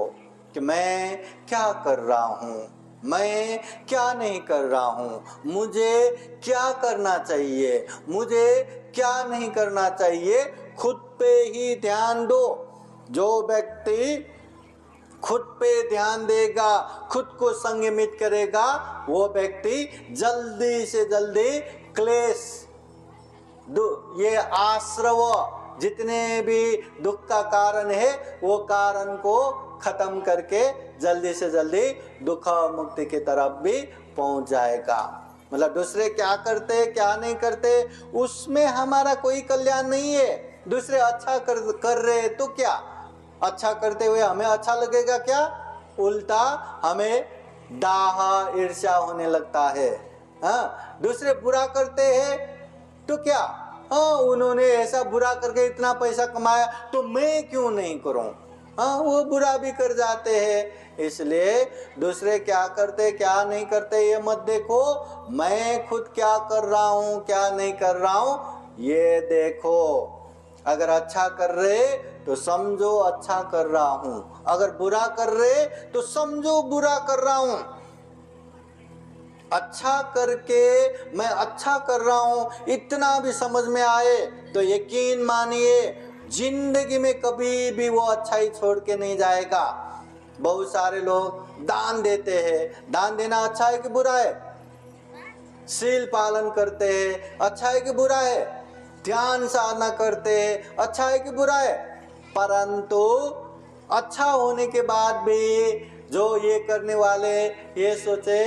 कि मैं क्या कर रहा हूँ, मैं क्या नहीं कर रहा हूँ, मुझे क्या करना चाहिए, मुझे क्या नहीं करना चाहिए, खुद पे ही ध्यान दो। जो व्यक्ति खुद पे ध्यान देगा, खुद को संयमित करेगा, वो व्यक्ति जल्दी से जल्दी क्लेश ये आश्रव जितने भी दुख का कारण है वो कारण को खत्म करके जल्दी से जल्दी दुख मुक्ति की तरफ भी पहुंच जाएगा। मतलब दूसरे क्या करते क्या नहीं करते उसमें हमारा कोई कल्याण नहीं है। दूसरे अच्छा कर रहे तो क्या, अच्छा करते हुए हमें अच्छा लगेगा क्या, उल्टा हमें दाह ईर्ष्या होने लगता है। हाँ, दूसरे बुरा करते हैं तो क्या, हाँ उन्होंने ऐसा बुरा करके इतना पैसा कमाया तो मैं क्यों नहीं करूं, हाँ वो बुरा भी कर जाते हैं। इसलिए दूसरे क्या करते क्या नहीं करते ये मत देखो, मैं खुद क्या कर रहा हूँ क्या नहीं कर रहा हूँ ये देखो। अगर अच्छा कर रहे तो समझो अच्छा कर रहा हूँ, अगर बुरा कर रहे तो समझो बुरा कर रहा हूँ। अच्छा करके मैं अच्छा कर रहा हूँ इतना भी समझ में आए तो यकीन मानिए जिंदगी में कभी भी वो अच्छाई छोड़ के नहीं जाएगा। बहुत सारे लोग दान देते हैं, दान देना अच्छा है कि बुरा है, शील पालन करते हैं अच्छा है कि बुरा है, ध्यान साधना करते हैं अच्छा है कि बुरा है, परंतु अच्छा होने के बाद भी जो ये करने वाले ये सोचे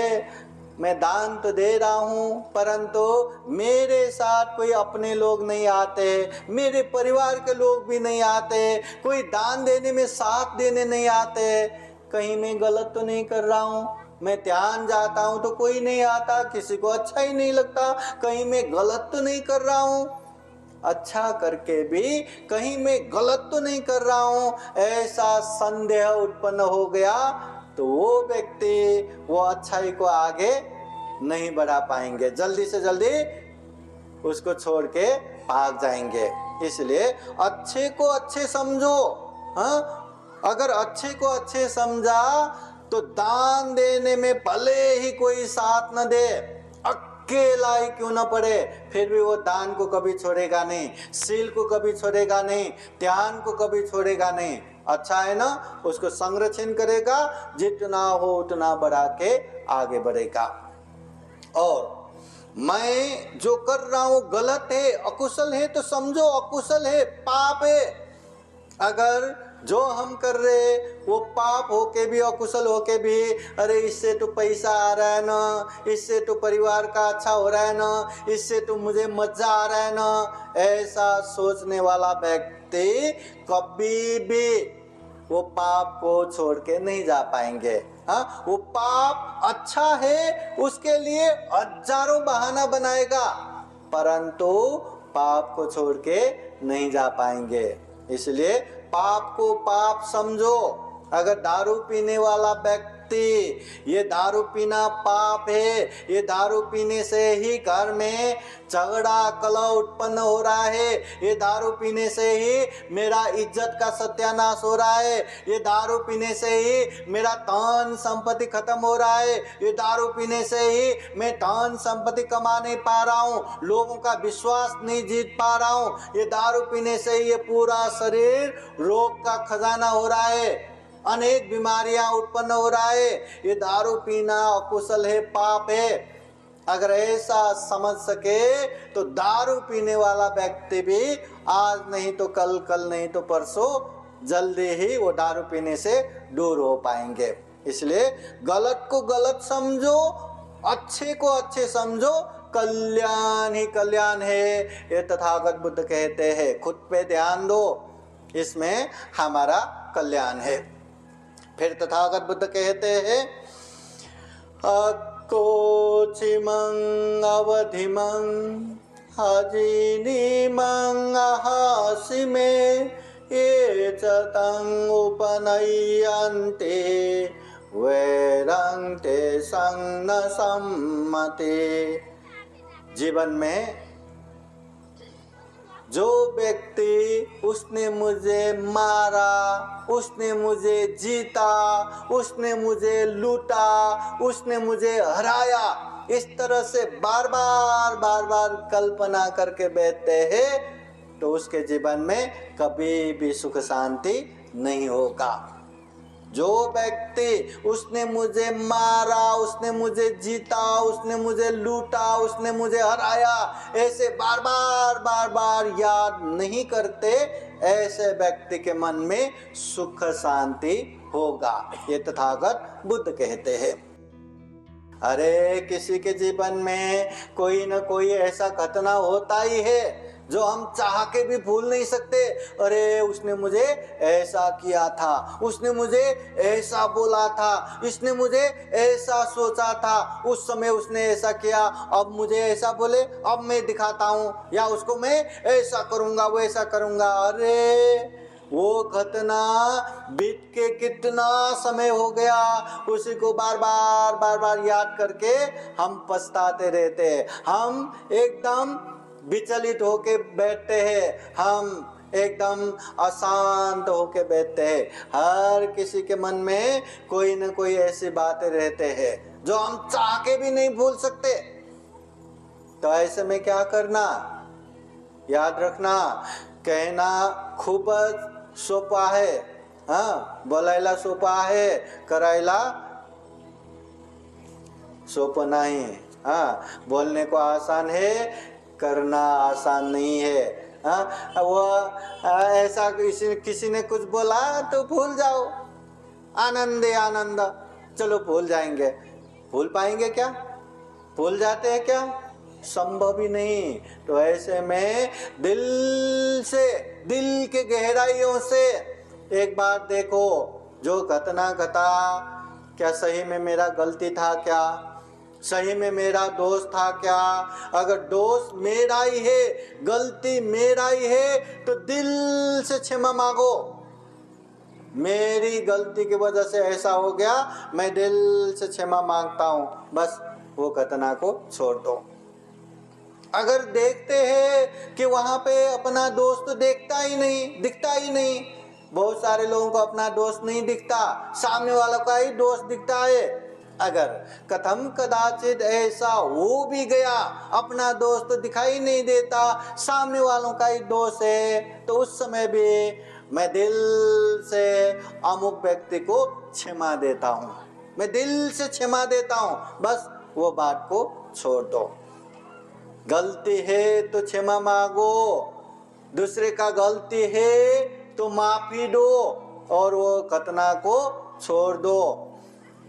मैं दान तो दे रहा हूँ परंतु मेरे साथ कोई अपने लोग नहीं आते, मेरे परिवार के लोग भी नहीं आते, कोई दान देने में साथ देने नहीं आते, कहीं मैं गलत तो नहीं कर रहा हूँ, मैं ध्यान जाता हूँ तो कोई नहीं आता, किसी को अच्छा ही नहीं लगता, कहीं मैं गलत तो नहीं कर रहा हूँ, अच्छा करके भी कहीं मैं गलत तो नहीं कर रहा हूँ, ऐसा संदेह उत्पन्न हो गया तो वो व्यक्ति वो अच्छाई को आगे नहीं बढ़ा पाएंगे, जल्दी से जल्दी उसको छोड़ के भाग जाएंगे। इसलिए अच्छे को अच्छे समझो। हाँ, अगर अच्छे को अच्छे समझा तो दान देने में भले ही कोई साथ न दे, अकेला ही क्यों न पड़े, फिर भी वो दान को कभी छोड़ेगा नहीं, शील को कभी छोड़ेगा नहीं, ध्यान को कभी छोड़ेगा नहीं। अच्छा है ना, उसको संरक्षण करेगा, जितना हो उतना बढ़ा के आगे बढ़ेगा। और मैं जो कर रहा हूं गलत है अकुशल है तो समझो अकुशल है, पाप है। अगर जो हम कर रहे वो पाप होके भी अकुशल होके भी, अरे इससे तो पैसा आ रहा है ना, इससे तो परिवार का अच्छा हो रहा है ना, इससे तो मुझे मजा आ रहा है ना, ऐसा सोचने वाला व्यक्ति कभी भी वो पाप को छोड़ के नहीं जा पाएंगे। हाँ, वो पाप अच्छा है उसके लिए हजारों बहाना बनाएगा परंतु पाप को छोड़ के नहीं जा पाएंगे। इसलिए पाप को पाप समझो। अगर दारू पीने वाला व्यक्ति ये दारू पीना पाप है, ये दारू पीने से ही घर में झगड़ा कलह उत्पन्न हो रहा है, ये दारू पीने से ही मेरा इज्जत का सत्यानाश हो रहा है, ये दारू पीने से ही मेरा धन संपत्ति खत्म हो रहा है, ये दारू पीने से ही मैं धन संपत्ति कमा नहीं पा रहा हूँ, लोगों का विश्वास नहीं जीत पा रहा हूँ, ये दारू पीने से ही ये पूरा शरीर रोग का खजाना हो रहा है। अनेक बीमारियां उत्पन्न हो रहा है, ये दारू पीना अकुशल है, पाप है। अगर ऐसा समझ सके तो दारू पीने वाला व्यक्ति भी आज नहीं तो कल, कल नहीं तो परसों जल्दी ही वो दारू पीने से दूर हो पाएंगे। इसलिए गलत को गलत समझो, अच्छे को अच्छे समझो, कल्याण ही कल्याण है, ये तथागत बुद्ध कहते हैं। खुद पे ध्यान दो, इसमें हमारा कल्याण है। फिर तथागत बुद्ध कहते हैं कोचिमं अवधिमं हजिनीमं अहासिमे ये चतं उपनयन्ते वैरंते संग न सम्मते। जीवन में जो व्यक्ति उसने मुझे मारा, उसने मुझे जीता, उसने मुझे लूटा, उसने मुझे हराया, इस तरह से बार बार कल्पना करके बैठते हैं तो उसके जीवन में कभी भी सुख शांति नहीं होगा। जो व्यक्ति उसने मुझे मारा, उसने मुझे जीता, उसने मुझे लूटा, उसने मुझे हराया, ऐसे बार बार याद नहीं करते, ऐसे व्यक्ति के मन में सुख शांति होगा, ये तथागत बुद्ध कहते हैं। अरे किसी के जीवन में कोई न कोई ऐसा घटना होता ही है जो हम चाह के भी भूल नहीं सकते। अरे उसने मुझे ऐसा किया था, उसने मुझे ऐसा बोला था, इसने मुझे ऐसा सोचा था, उस समय उसने ऐसा किया, अब मुझे ऐसा बोले, अब मैं दिखाता हूँ, या उसको मैं ऐसा करूँगा, वो ऐसा करूँगा। अरे वो घटना बीत के कितना समय हो गया, उसी को बार बार याद करके हम पछताते रहते हैं, हम एकदम विचलित होके बैठते हैं, हम एकदम अशांत होके बैठते हैं। हर किसी के मन में कोई न कोई ऐसी बातें रहते हैं जो हम चाह के भी नहीं भूल सकते। तो ऐसे में क्या करना, याद रखना, कहना खूब सोपा है, हाँ, बोलायला सोपा है, करायला सोपा नहीं। हाँ, बोलने को आसान है, करना आसान नहीं है। हाँ, वो ऐसा किसी ने कुछ बोला तो भूल जाओ, आनंद आनंद, चलो भूल जाएंगे। भूल पाएंगे क्या? भूल जाते हैं क्या? संभव ही नहीं। तो ऐसे में दिल से, दिल के गहराइयों से एक बात देखो, जो घटना घटा, क्या सही में मेरा गलती था क्या? सही में मेरा दोष था क्या? अगर दोष मेरा ही है, गलती मेरा ही है, तो दिल से क्षमा मांगो। मेरी गलती की वजह से ऐसा हो गया, मैं दिल से क्षमा मांगता हूँ, बस वो घटना को छोड़ दो। अगर देखते हैं कि वहां पे अपना दोष तो दिखता ही नहीं, बहुत सारे लोगों को अपना दोष नहीं दिखता, सामने वालों का ही दोष दिखता है। अगर कथम कदाचित ऐसा हो भी गया, अपना दोष तो दिखाई नहीं देता, सामने वालों का ही दोष है, तो उस समय भी मैं दिल से अमुक व्यक्ति को क्षमा देता हूँ, मैं दिल से क्षमा देता हूँ, बस वो बात को छोड़ दो। गलती है तो क्षमा मांगो, दूसरे का गलती है तो माफी दो, और वो घटना को छोड़ दो।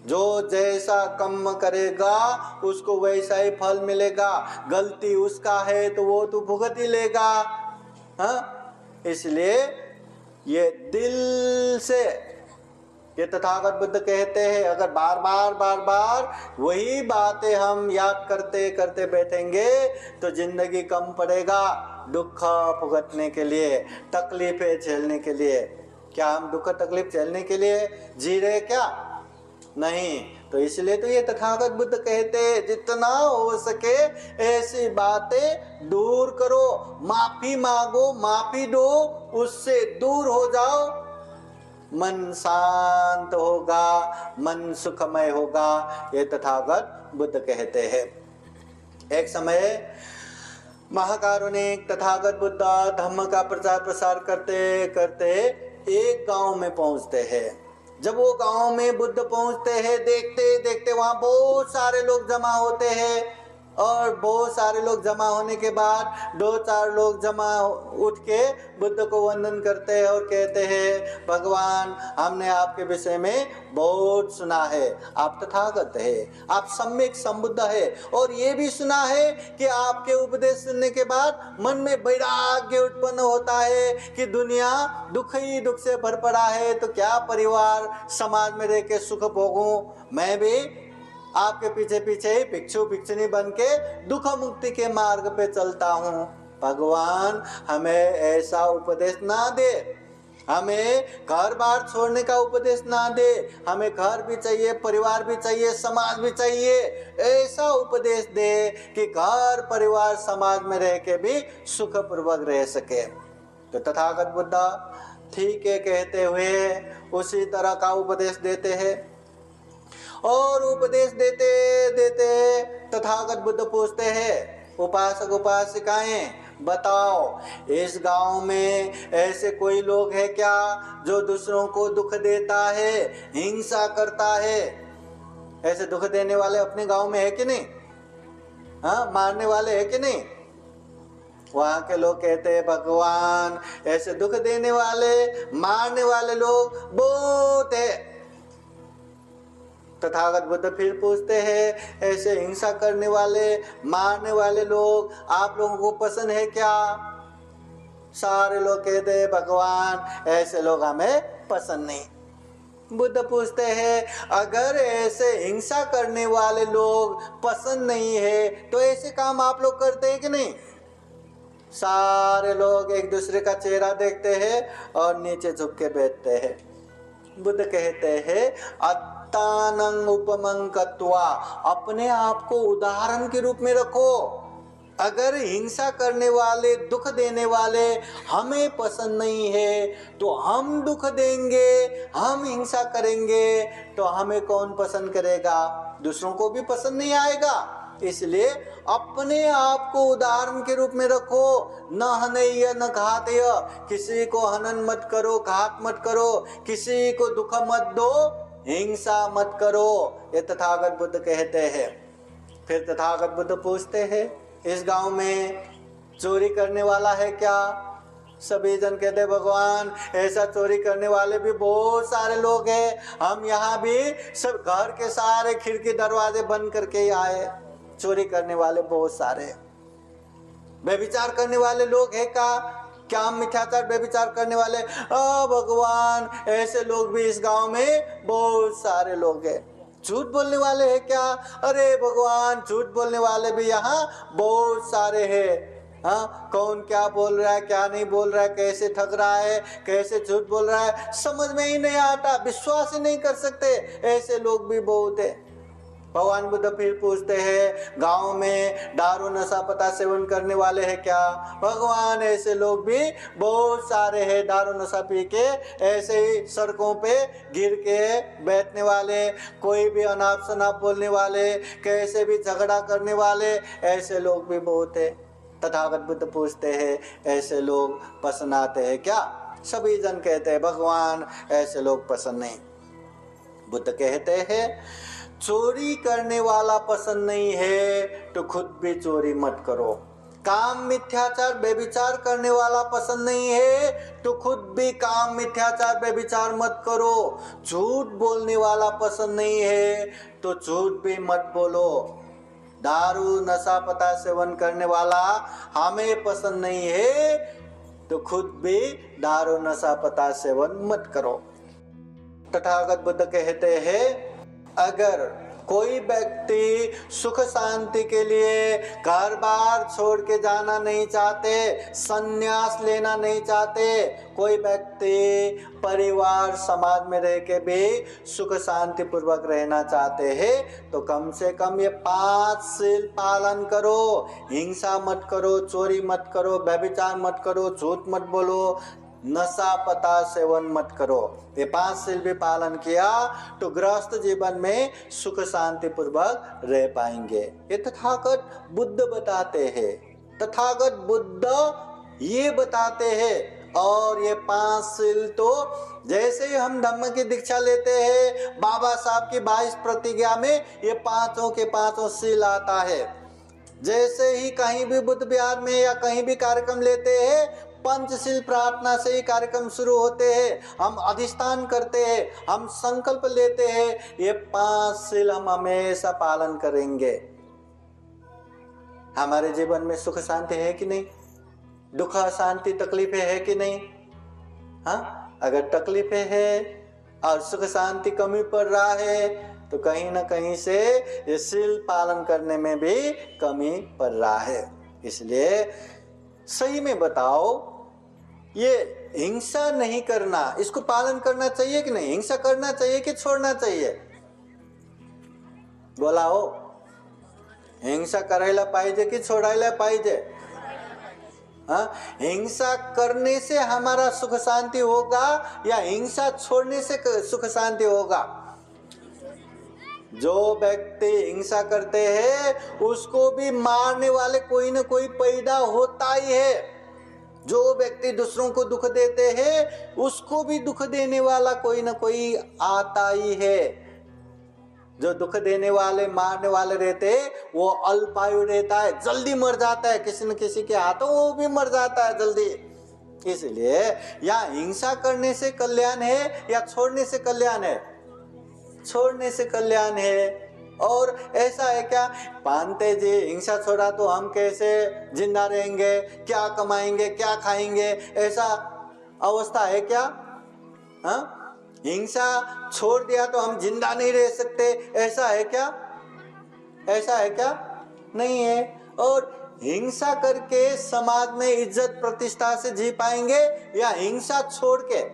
जो जैसा कर्म करेगा उसको वैसा ही फल मिलेगा। गलती उसका है तो वो तो भुगत ही लेगा। हाँ, इसलिए ये दिल से, ये तथागत बुद्ध कहते हैं, अगर बार बार वही बातें हम याद करते करते बैठेंगे तो जिंदगी कम पड़ेगा दुख भुगतने के लिए, तकलीफें झेलने के लिए। क्या हम दुख तकलीफ झेलने के लिए जी रहे क्या? नहीं। तो इसलिए तो ये तथागत बुद्ध कहते हैं, जितना हो सके ऐसी बातें दूर करो, माफी मांगो, माफी दो, उससे दूर हो जाओ, मन शांत होगा, मन सुखमय होगा, ये तथागत बुद्ध कहते हैं। एक समय महाकारुणिक तथागत बुद्ध धम्म का प्रचार प्रसार करते करते एक गांव में पहुंचते हैं। जब वो गांव में बुद्ध पहुंचते हैं, देखते देखते वहां बहुत सारे लोग जमा होते हैं, और बहुत सारे लोग जमा होने के बाद 2-4 लोग जमा उठ के बुद्ध को वंदन करते हैं और कहते हैं, भगवान हमने आपके विषय में बहुत सुना है, आप तथागत है, आप सम्यक संबुद्ध है, और ये भी सुना है कि आपके उपदेश सुनने के बाद मन में वैराग्य उत्पन्न होता है कि दुनिया दुख ही दुख से भर पड़ा है, तो क्या परिवार समाज में रह के सुख भोगूं, मैं भी आपके पीछे पीछे ही भिक्षु भिक्षुनी बन के दुख मुक्ति के मार्ग पे चलता हूँ। भगवान हमें ऐसा उपदेश ना दे, हमें घर बार छोड़ने का उपदेश ना दे, हमें घर भी चाहिए, परिवार भी चाहिए, समाज भी चाहिए, ऐसा उपदेश दे कि घर परिवार समाज में रह के भी सुखपूर्वक रह सके। तो तथागत बुद्ध ठीक है कहते हुए उसी तरह का उपदेश देते हैं, और उपदेश देते देते तथागत बुद्ध पूछते हैं, उपासक उपासिकाएं बताओ, इस गांव में ऐसे कोई लोग है क्या जो दूसरों को दुख देता है, हिंसा करता है? ऐसे दुख देने वाले अपने गांव में है कि नहीं? हाँ, मारने वाले है कि नहीं? वहां के लोग कहते हैं, भगवान ऐसे दुख देने वाले मारने वाले लोग बहुत है। तथागत बुद्ध फिर पूछते हैं, ऐसे हिंसा करने वाले मारने वाले लोग आप लोगों को पसंद है क्या? सारे लोग कहते हैं, भगवान ऐसे लोग हमें पसंद नहीं। बुद्ध पूछते हैं, अगर ऐसे हिंसा करने वाले लोग पसंद नहीं है तो ऐसे काम आप लोग करते हैं कि नहीं? सारे लोग एक दूसरे का चेहरा देखते हैं और नीचे झुक के बैठते हैं। बुद्ध कहते हैं, अत्तानं उपमं कत्वा, अपने आप को उदाहरण के रूप में रखो। अगर हिंसा करने वाले दुख देने वाले हमें पसंद नहीं है तो हम दुख देंगे, हम हिंसा करेंगे तो हमें कौन पसंद करेगा? दूसरों को भी पसंद नहीं आएगा। इसलिए अपने आप को उदाहरण के रूप में रखो। न हनय न घातय, किसी को हनन मत करो, घात मत करो, किसी को दुख मत दो, हिंसा मत करो, ये तथागत बुद्ध कहते हैं। फिर तथागत बुद्ध पूछते हैं, इस गांव में चोरी करने वाला है क्या? सभी जन कहते, भगवान ऐसा चोरी करने वाले भी बहुत सारे लोग हैं, हम यहाँ भी सब घर के सारे खिड़की दरवाजे बंद करके ही आए, चोरी करने वाले बहुत सारे। व्यभिचार करने वाले लोग है क्या मिथ्याचार व्यभिचार करने वाले? भगवान ऐसे लोग भी इस गांव में बहुत सारे लोग हैं। झूठ बोलने वाले हैं क्या? अरे भगवान झूठ बोलने वाले भी यहाँ बहुत सारे हैं। हाँ, कौन क्या बोल रहा है, क्या नहीं बोल रहा है, कैसे ठग रहा है, कैसे झूठ बोल रहा है, समझ में ही नहीं आता, विश्वास ही नहीं कर सकते, ऐसे लोग भी बहुत है। भगवान बुद्ध फिर पूछते हैं, गांव में दारू नशा पता सेवन करने वाले हैं क्या? भगवान ऐसे लोग भी बहुत सारे हैं, दारू नशा पी के ऐसे ही सड़कों पे गिर के बैठने वाले, कोई भी अनाप शनाप बोलने वाले, कैसे भी झगड़ा करने वाले, ऐसे लोग भी बहुत है। तथागत बुद्ध पूछते हैं, ऐसे लोग पसंद आते हैं क्या? सभी जन कहते हैं, भगवान ऐसे लोग पसंद नहीं। बुद्ध कहते हैं, चोरी करने वाला पसंद नहीं है तो खुद भी चोरी मत करो। काम मिथ्याचार व्यभिचार करने वाला पसंद नहीं है तो खुद भी काम मिथ्याचार व्यभिचार मत करो। झूठ बोलने वाला पसंद नहीं है तो झूठ भी मत बोलो। दारू नशा पता सेवन करने वाला हमें पसंद नहीं है तो खुद भी दारू नशा पता सेवन मत करो। तथागत बुद्ध कहते हैं, अगर कोई व्यक्ति सुख शांति के लिए घर बार छोड़ के जाना नहीं चाहते, संन्यास लेना नहीं चाहते, कोई व्यक्ति परिवार समाज में रह के भी सुख शांति पूर्वक रहना चाहते हैं तो कम से कम ये 5 शील पालन करो। हिंसा मत करो, चोरी मत करो, व्यभिचार मत करो, झूठ मत बोलो, नशा पता सेवन मत करो। ये 5 शील भी पालन किया तो गृहस्थ जीवन में सुख शांति पूर्वक रह पाएंगे। ये तथागत बुद्ध बताते हैं। तथागत बुद्ध ये बताते हैं, और ये 5 सील तो जैसे ही हम धम्म की दीक्षा लेते हैं, बाबा साहब की 22 प्रतिज्ञा में ये पांचों के पांचों सील आता है। जैसे ही कहीं भी बुद्ध विहार में या कहीं भी कार्यक्रम लेते हैं, पंचशील प्रार्थना से ही कार्यक्रम शुरू होते हैं। हम अधिष्ठान करते हैं, हम संकल्प लेते हैं, ये 5 सील हम हमेशा पालन करेंगे। हमारे जीवन में सुख शांति है कि नहीं? दुख शांति तकलीफें है कि नहीं? हाँ, अगर तकलीफें है और सुख शांति कमी पड़ रहा है तो कहीं ना कहीं से ये सील पालन करने में भी कमी पड़ रहा है। इसलिए सही में बताओ, ये हिंसा नहीं करना, इसको पालन करना चाहिए कि नहीं? हिंसा करना चाहिए कि छोड़ना चाहिए? बोलाओ, हिंसा करायला पाहिजे कि छोड़ायला पाहिजे? हाँ, हिंसा करने से हमारा सुख शांति होगा या हिंसा छोड़ने से सुख शांति होगा? जो व्यक्ति हिंसा करते हैं उसको भी मारने वाले कोई ना कोई पैदा होता ही है। जो व्यक्ति दूसरों को दुख देते हैं उसको भी दुख देने वाला कोई ना कोई आता ही है। जो दुख देने वाले मारने वाले रहते हैं वो अल्पायु रहता है, जल्दी मर जाता है, किसी न किसी के हाथों वो भी मर जाता है जल्दी। इसलिए या हिंसा करने से कल्याण है या छोड़ने से कल्याण है? छोड़ने से कल्याण है। और ऐसा है क्या, पांते जी हिंसा छोड़ा तो हम कैसे जिंदा रहेंगे, क्या कमाएंगे, क्या खाएंगे, ऐसा अवस्था है क्या? हाँ, हिंसा छोड़ दिया तो हम जिंदा नहीं रह सकते, ऐसा है क्या? ऐसा है क्या? नहीं है। और हिंसा करके समाज में इज्जत प्रतिष्ठा से जी पाएंगे या हिंसा छोड़ के?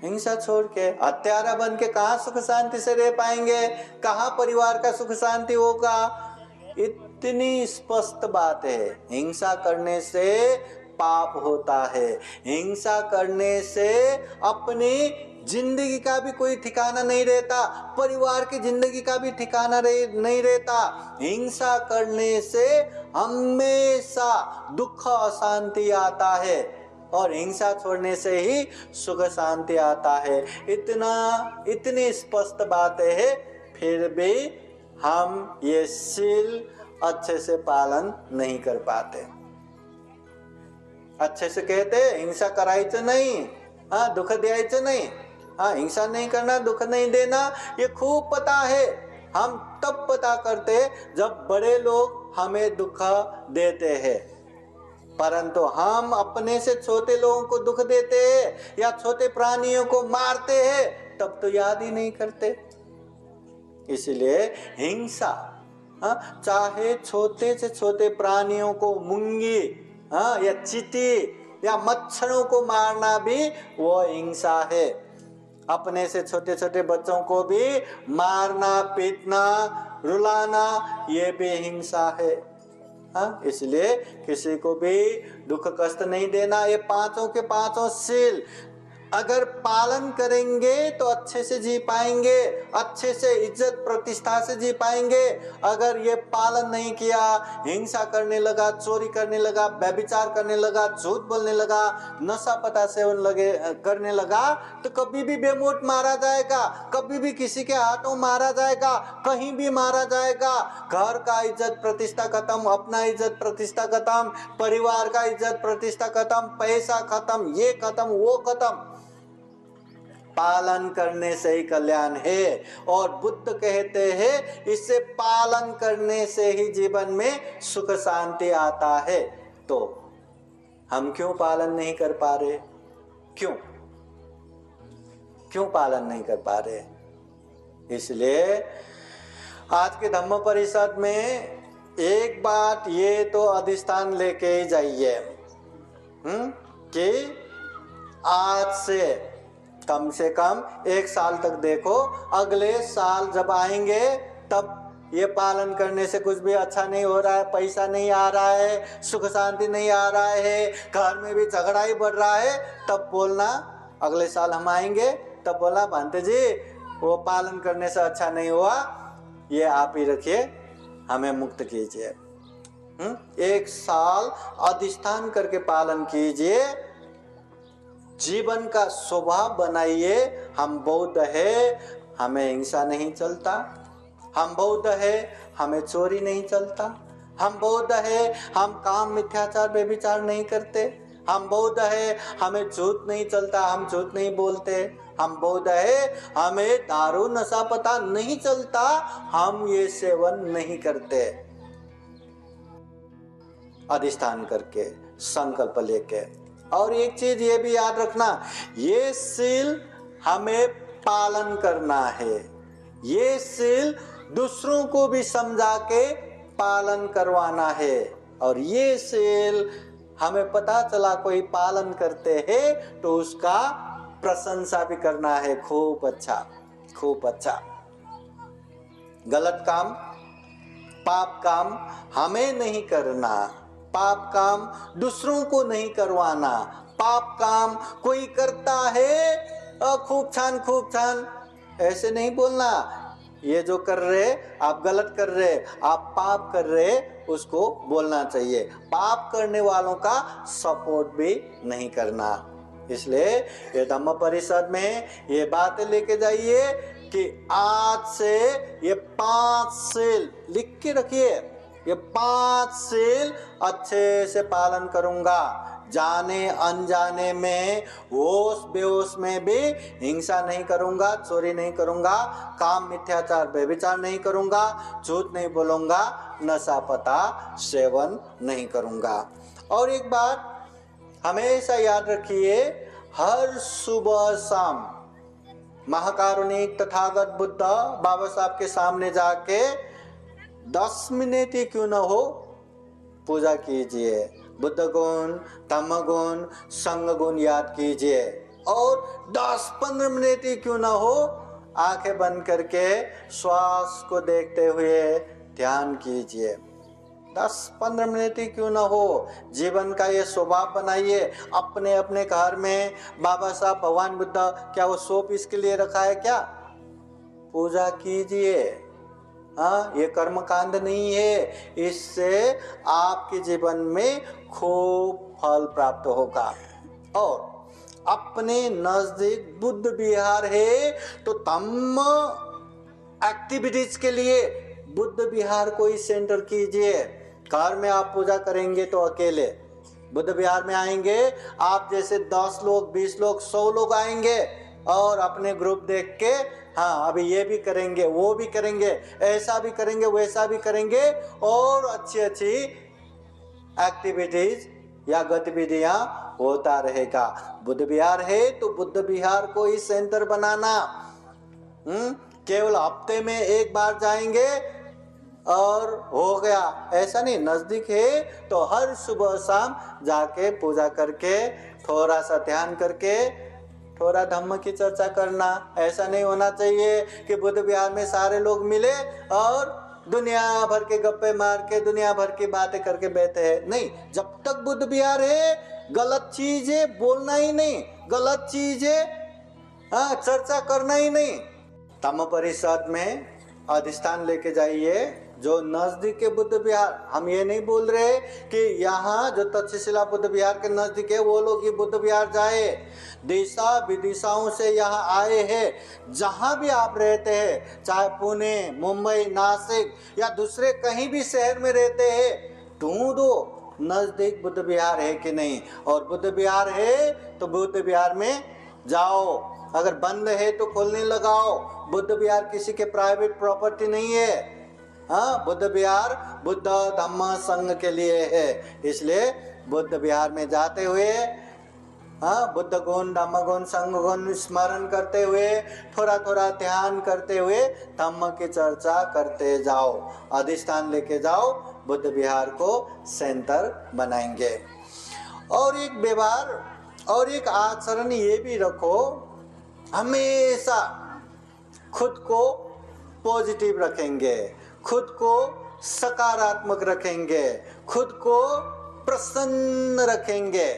हिंसा छोड़ के हत्यारा बन के कहाँ सुख शांति से रह पाएंगे? कहाँ परिवार का सुख शांति होगा? इतनी स्पष्ट बात है। हिंसा करने से पाप होता है, हिंसा करने से अपनी जिंदगी का भी कोई ठिकाना नहीं रहता, परिवार की जिंदगी का भी ठिकाना नहीं रहता। हिंसा करने से हमेशा दुख अशांति आता है और हिंसा छोड़ने से ही सुख शांति आता है। इतनी स्पष्ट बात है, फिर भी हम ये सील अच्छे से पालन नहीं कर पाते। अच्छे से कहते हिंसा करायचं नहीं, हाँ, दुख द्यायचं नहीं, हाँ, हिंसा नहीं करना, दुख नहीं देना, ये खूब पता है। हम तब पता करते जब बड़े लोग हमें दुख देते हैं, परंतु हम अपने से छोटे लोगों को दुख देते हैं या छोटे प्राणियों को मारते हैं तब तो याद ही नहीं करते। इसलिए हिंसा, हाँ, चाहे छोटे से छोटे प्राणियों को, मूंगी, हाँ, या चींटी या मच्छरों को मारना भी वो हिंसा है। अपने से छोटे छोटे बच्चों को भी मारना, पीटना, रुलाना, ये भी हिंसा है। हाँ, इसलिए किसी को भी दुख कष्ट नहीं देना। ये पांचों के पांचों सील अगर पालन करेंगे तो अच्छे से जी पाएंगे, अच्छे से इज्जत प्रतिष्ठा से जी पाएंगे। अगर ये पालन नहीं किया, हिंसा करने लगा, चोरी करने लगा, व्यभिचार करने लगा, झूठ बोलने लगा, नशा पता सेवन करने लगा तो कभी भी बेमौत मारा जाएगा, कभी भी किसी के हाथों मारा जाएगा, कहीं भी मारा जाएगा। घर का इज्जत प्रतिष्ठा खत्म, अपना इज्जत प्रतिष्ठा खत्म, परिवार का इज्जत प्रतिष्ठा खत्म, पैसा खत्म, ये खत्म, वो खत्म। पालन करने से ही कल्याण है। और बुद्ध कहते हैं इसे पालन करने से ही जीवन में सुख शांति आता है। तो हम क्यों पालन नहीं कर पा रहे? क्यों पालन नहीं कर पा रहे? इसलिए आज के धम्म परिषद में एक बात ये तो अधिष्ठान लेके ही जाइए कि आज से कम 1 साल तक देखो, अगले साल जब आएंगे तब ये पालन करने से कुछ भी अच्छा नहीं हो रहा है, पैसा नहीं आ रहा है, सुख शांति नहीं आ रहा है, घर में भी झगड़ा ही बढ़ रहा है, तब बोलना अगले साल हम आएंगे, तब बोला भांते जी वो पालन करने से अच्छा नहीं हुआ, ये आप ही रखिए, हमें मुक्त कीजिए। 1 साल अधिष्ठान करके पालन कीजिए, जीवन का स्वभाव बनाइए। हम बौद्ध है, हमें हिंसा नहीं चलता। हम बौद्ध है, हमें चोरी नहीं चलता। हम बौद्ध है, हम काम मिथ्याचार व्यभिचार नहीं करते। हम बौद्ध है, हमें झूठ नहीं चलता, हम झूठ नहीं बोलते। हम बौद्ध है, हमें दारू नशा पता नहीं चलता, हम ये सेवन नहीं करते। अधिष्ठान करके, संकल्प लेके। और एक चीज ये भी याद रखना, ये सील हमें पालन करना है। ये सील दूसरों को भी समझा के पालन करवाना है। और ये सील हमें पता चला कोई पालन करते हैं तो उसका प्रशंसा भी करना है। खूब अच्छा, खूब अच्छा। गलत काम, पाप काम हमें नहीं करना। पाप काम दूसरों को नहीं करवाना। पाप काम कोई करता है खूब छान खूब छान, ऐसे नहीं बोलना। ये जो कर रहे आप गलत कर रहे, आप पाप कर रहे, उसको बोलना चाहिए। पाप करने वालों का सपोर्ट भी नहीं करना। इसलिए ये धम्म परिषद में ये बातें लेके जाइए कि आज से ये 5 सील लिख के रखिए। ये 5 सील अच्छे से पालन करूंगा। जाने अनजाने में, होश बेहोश में भी हिंसा नहीं करूंगा, चोरी नहीं करूंगा, काम मिथ्याचार व्यभिचार नहीं करूंगा, झूठ नहीं बोलूंगा, नशा पता सेवन नहीं करूंगा। और एक बात हमेशा याद रखिए, हर सुबह शाम महाकारुणिक तथागत बुद्ध बाबा साहब के सामने जाके 10 मिनट ही क्यों न हो पूजा कीजिए। बुद्ध गुण, धम्म गुण, संघ गुण याद कीजिए। और 10-15 मिनट ही क्यों ना हो आंखें बंद करके श्वास को देखते हुए ध्यान कीजिए। 10-15 मिनट ही क्यों ना हो, जीवन का ये स्वभाव बनाइए। अपने अपने घर में बाबा साहब भगवान बुद्ध, क्या वो शो इसके लिए रखा है क्या? पूजा कीजिए। हाँ, ये कर्म कांड नहीं है। इससे आपके जीवन में खूब फल प्राप्त होगा। और अपने नजदीक बुद्ध विहार है तो धम्म एक्टिविटीज के लिए बुद्ध विहार को ही सेंटर कीजिए। घर में आप पूजा करेंगे तो अकेले, बुद्ध विहार में आएंगे आप जैसे 10 लोग, 20 लोग, 100 लोग आएंगे और अपने ग्रुप देख के हाँ अभी ये भी करेंगे, वो भी करेंगे, ऐसा भी करेंगे, वैसा भी करेंगे, और अच्छी अच्छी एक्टिविटीज या गतिविधियां होता रहेगा। बुद्ध विहार है तो बुद्ध विहार को ही सेंटर बनाना। केवल हफ्ते में एक बार जाएंगे और हो गया, ऐसा नहीं। नजदीक है तो हर सुबह शाम जाके पूजा करके, थोड़ा सा ध्यान करके, थोड़ा धम्म की चर्चा करना। ऐसा नहीं होना चाहिए कि बुद्ध विहार में सारे लोग मिले और दुनिया भर के गप्पे मार के, दुनिया भर की बातें करके बैठे हैं। नहीं, जब तक बुद्ध विहार है गलत चीजें बोलना ही नहीं, गलत चीजें चर्चा करना ही नहीं। धम्म परिषद में अधिष्ठान लेके जाइए जो नजदीक के बुद्ध विहार। हम ये नहीं बोल रहे कि यहाँ जो तक्षशिला बुद्ध विहार के नजदीक है वो लोग ही बुद्ध विहार जाए। दिशा विदिशाओं से यहाँ आए हैं, जहाँ भी आप रहते हैं, चाहे पुणे, मुंबई, नासिक या दूसरे कहीं भी शहर में रहते हैं, ढूंढो नजदीक बुद्ध विहार है कि नहीं। और बुद्ध विहार है तो बुद्ध विहार में जाओ, अगर बंद है तो खोलने लगाओ। बुद्ध विहार किसी के प्राइवेट प्रॉपर्टी नहीं है। हाँ, बुद्ध विहार बुद्ध धम्म संघ के लिए है। इसलिए बुद्ध विहार में जाते हुए हाँ बुद्ध गुण, धम्म गुण, संघ गुण स्मरण करते हुए, थोड़ा थोड़ा ध्यान करते हुए धम्म की चर्चा करते जाओ। अधिष्ठान लेके जाओ, बुद्ध विहार को सेंटर बनाएंगे। और एक व्यवहार और एक आचरण ये भी रखो, हमेशा खुद को पॉजिटिव रखेंगे, खुद को सकारात्मक रखेंगे, खुद को प्रसन्न रखेंगे।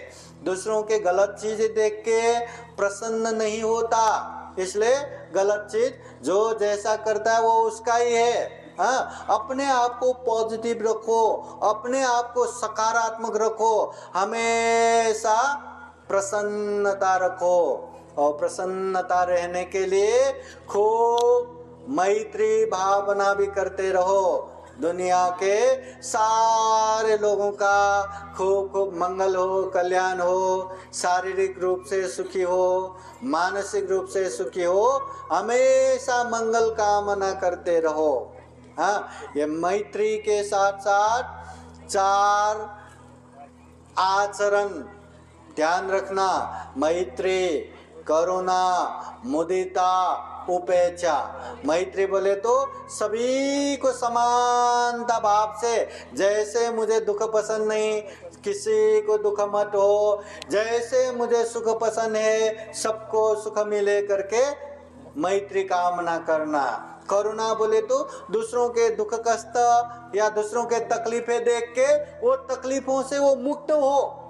दूसरों के गलत चीजें देख के प्रसन्न नहीं होता। इसलिए गलत चीज जो जैसा करता है वो उसका ही है। हाँ, अपने आप को पॉजिटिव रखो, अपने आप को सकारात्मक रखो, हमेशा प्रसन्नता रखो। और प्रसन्नता रहने के लिए खूब मैत्री भावना भी करते रहो। दुनिया के सारे लोगों का खूब खूब मंगल हो, कल्याण हो, शारीरिक रूप से सुखी हो, मानसिक रूप से सुखी हो, हमेशा मंगल कामना करते रहो। हाँ, ये मैत्री के साथ साथ 4 आचरण ध्यान रखना। मैत्री, करुणा, मुदिता, उपेक्षा। मैत्री बोले तो सभी को समानता भाव से, जैसे मुझे दुख पसंद नहीं किसी को दुख मत हो, जैसे मुझे सुख पसंद है सबको सुख मिले करके मैत्री कामना करना। करुणा बोले तो दूसरों के दुख कष्ट या दूसरों के तकलीफें देख के वो तकलीफों से वो मुक्त हो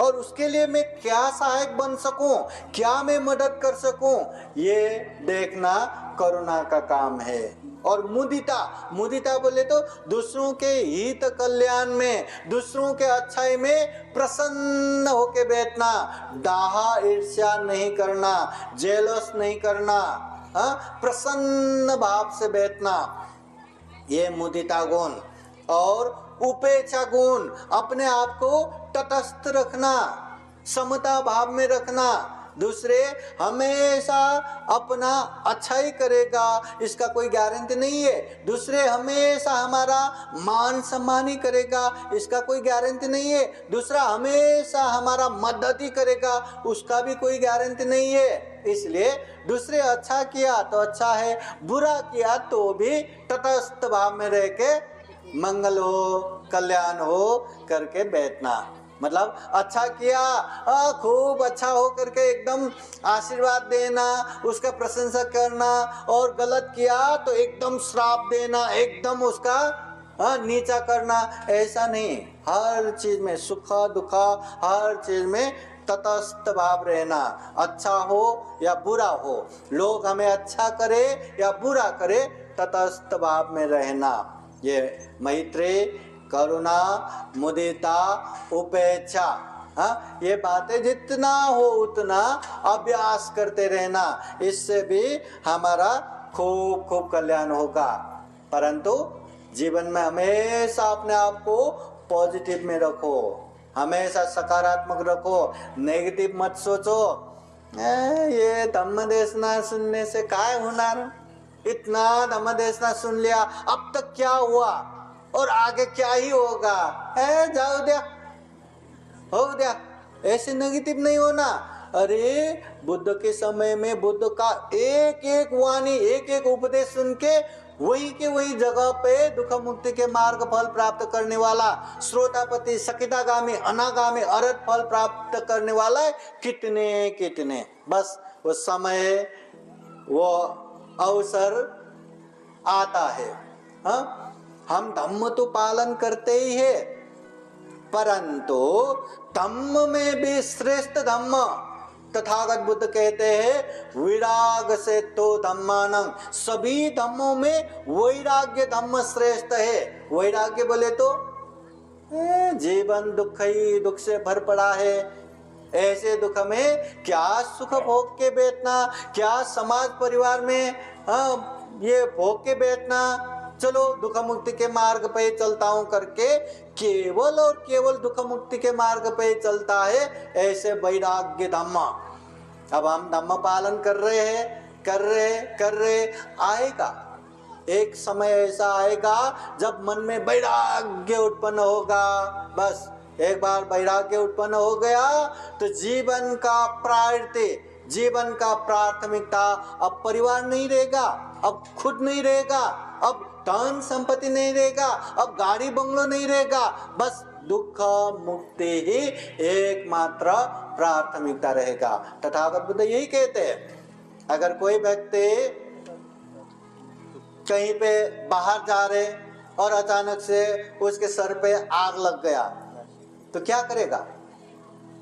और उसके लिए मैं क्या सहायक बन सकूं, क्या मैं मदद कर सकूं, ये देखना करुणा का काम है। और मुदिता, मुदिता बोले तो दूसरों के हित कल्याण में, दूसरों के अच्छाई में प्रसन्न होके बैठना, डाहा ईर्ष्या नहीं करना, जेलस नहीं करना, प्रसन्न भाव से बैठना, ये मुदिता गुण। और उपेक्षा गुण, अपने आप को तटस्थ रखना, समता भाव में रखना। दूसरे हमेशा अपना अच्छा ही करेगा इसका कोई गारंटी नहीं है, दूसरे हमेशा हमारा मान सम्मान ही करेगा इसका कोई गारंटी नहीं है, दूसरा हमेशा हमारा मदद ही करेगा उसका भी कोई गारंटी नहीं है। इसलिए दूसरे अच्छा किया तो अच्छा है, बुरा किया तो भी तटस्थ भाव में रह के मंगल हो, कल्याण हो करके बैठना। मतलब अच्छा किया खूब अच्छा हो करके एकदम आशीर्वाद देना, उसका प्रशंसा करना, और गलत किया तो एकदम श्राप देना, एकदम उसका नीचा करना, ऐसा नहीं। हर चीज में सुख दुख, हर चीज में तटस्थ भाव रहना। अच्छा हो या बुरा हो, लोग हमें अच्छा करे या बुरा करे, तटस्थ भाव में रहना। ये मैत्री, करुणा, मुदिता, उपेक्षा, ये बातें जितना हो उतना अभ्यास करते रहना, इससे भी हमारा खूब खूब कल्याण होगा। परंतु जीवन में हमेशा अपने आप को पॉजिटिव में रखो, हमेशा सकारात्मक रखो, नेगेटिव मत सोचो। ये धम्म देशना सुनने से काय होणार, इतना धम्म देशना सुन लिया, अब तक क्या हुआ और आगे क्या ही होगा, जाओ दिया हो दिया, ऐसे नेगेटिव नहीं होना। अरे बुद्ध के समय में बुद्ध का एक एक वाणी, एक एक उपदेश सुन के वही के वही जगह पे दुख मुक्ति के मार्ग फल प्राप्त करने वाला श्रोतापति, सकितागामी, अनागामी, अरहत फल प्राप्त करने वाला कितने कितने, बस वो समय वो अवसर आता है। हम धम्म तो पालन करते ही है, परंतु धम्म में भी श्रेष्ठ धम्म, तथागत बुद्ध कहते हैं विराग से तो धम्मानं, सभी धम्मों में वैराग्य धम्म श्रेष्ठ है। वैराग्य बोले तो जीवन दुख ही दुख से भर पड़ा है, ऐसे दुख में क्या सुख भोग के बैठना, क्या समाज परिवार में ये भोग के बैठना, चलो दुख मुक्ति के मार्ग पे चलता हूं करके केवल और केवल दुख मुक्ति के मार्ग पे चलता है, ऐसे वैराग्य धम्म। अब हम धम्म पालन कर रहे हैं, कर रहे आएगा एक समय ऐसा आएगा जब मन में वैराग्य उत्पन्न होगा। बस एक बार वैराग्य उत्पन्न हो गया तो जीवन का प्रायोरिटी, जीवन का प्राथमिकता अब परिवार नहीं रहेगा, अब खुद नहीं रहेगा, अब धन संपत्ति नहीं रहेगा, अब गाड़ी बंगलो नहीं रहेगा, बस दुख मुक्ति ही एकमात्र प्राथमिकता रहेगा। तथागत बुद्ध यही कहते हैं, अगर कोई व्यक्ति कहीं पे बाहर जा रहे और अचानक से उसके सर पे आग लग गया तो क्या करेगा?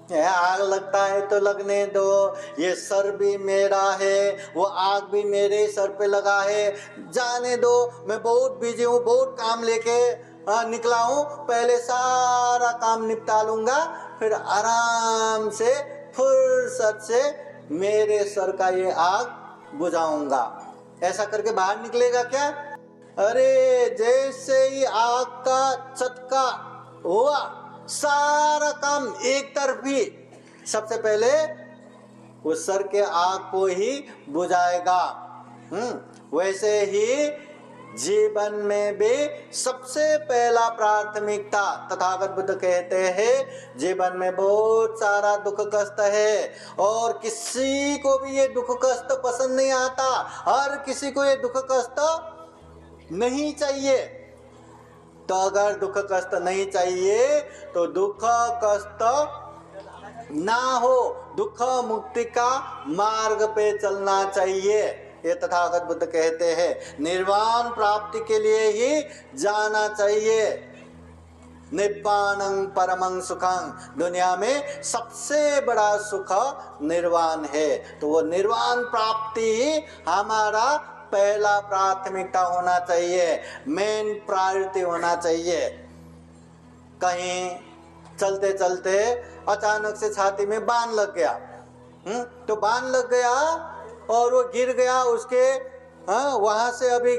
आग लगता है तो लगने दो, ये सर भी मेरा है, वो आग भी मेरे सर पे लगा है, जाने दो, मैं बहुत बिजी हूँ, बहुत काम लेके निकला हूँ, पहले सारा काम निपटा लूंगा, फिर आराम से फुर्सत से मेरे सर का ये आग बुझाऊंगा। ऐसा करके बाहर निकलेगा क्या? अरे जैसे ही आग का चटका हुआ, सारा काम एक तरफी, सबसे पहले उस सर के आग को ही बुझाएगा। वैसे ही जीवन में भी सबसे पहला प्राथमिकता, तथागत बुद्ध कहते हैं, जीवन में बहुत सारा दुख कष्ट है और किसी को भी ये दुख कष्ट पसंद नहीं आता, हर किसी को ये दुख कष्ट नहीं चाहिए। तो अगर दुख कष्ट नहीं चाहिए तो दुख कष्ट ना हो, दुख मुक्ति का मार्ग पे चलना चाहिए। ये तथागत बुद्ध कहते हैं, निर्वाण प्राप्ति के लिए ही जाना चाहिए। निब्बानं परमं सुखं, दुनिया में सबसे बड़ा सुख निर्वाण है। तो वो निर्वाण प्राप्ति ही हमारा पहला प्राथमिकता होना चाहिए, मेन प्रायोरिटी होना चाहिए। कहीं चलते चलते अचानक से छाती में बाण लग गया, तो बाण लग गया और वो गिर गया, उसके वहां से अभी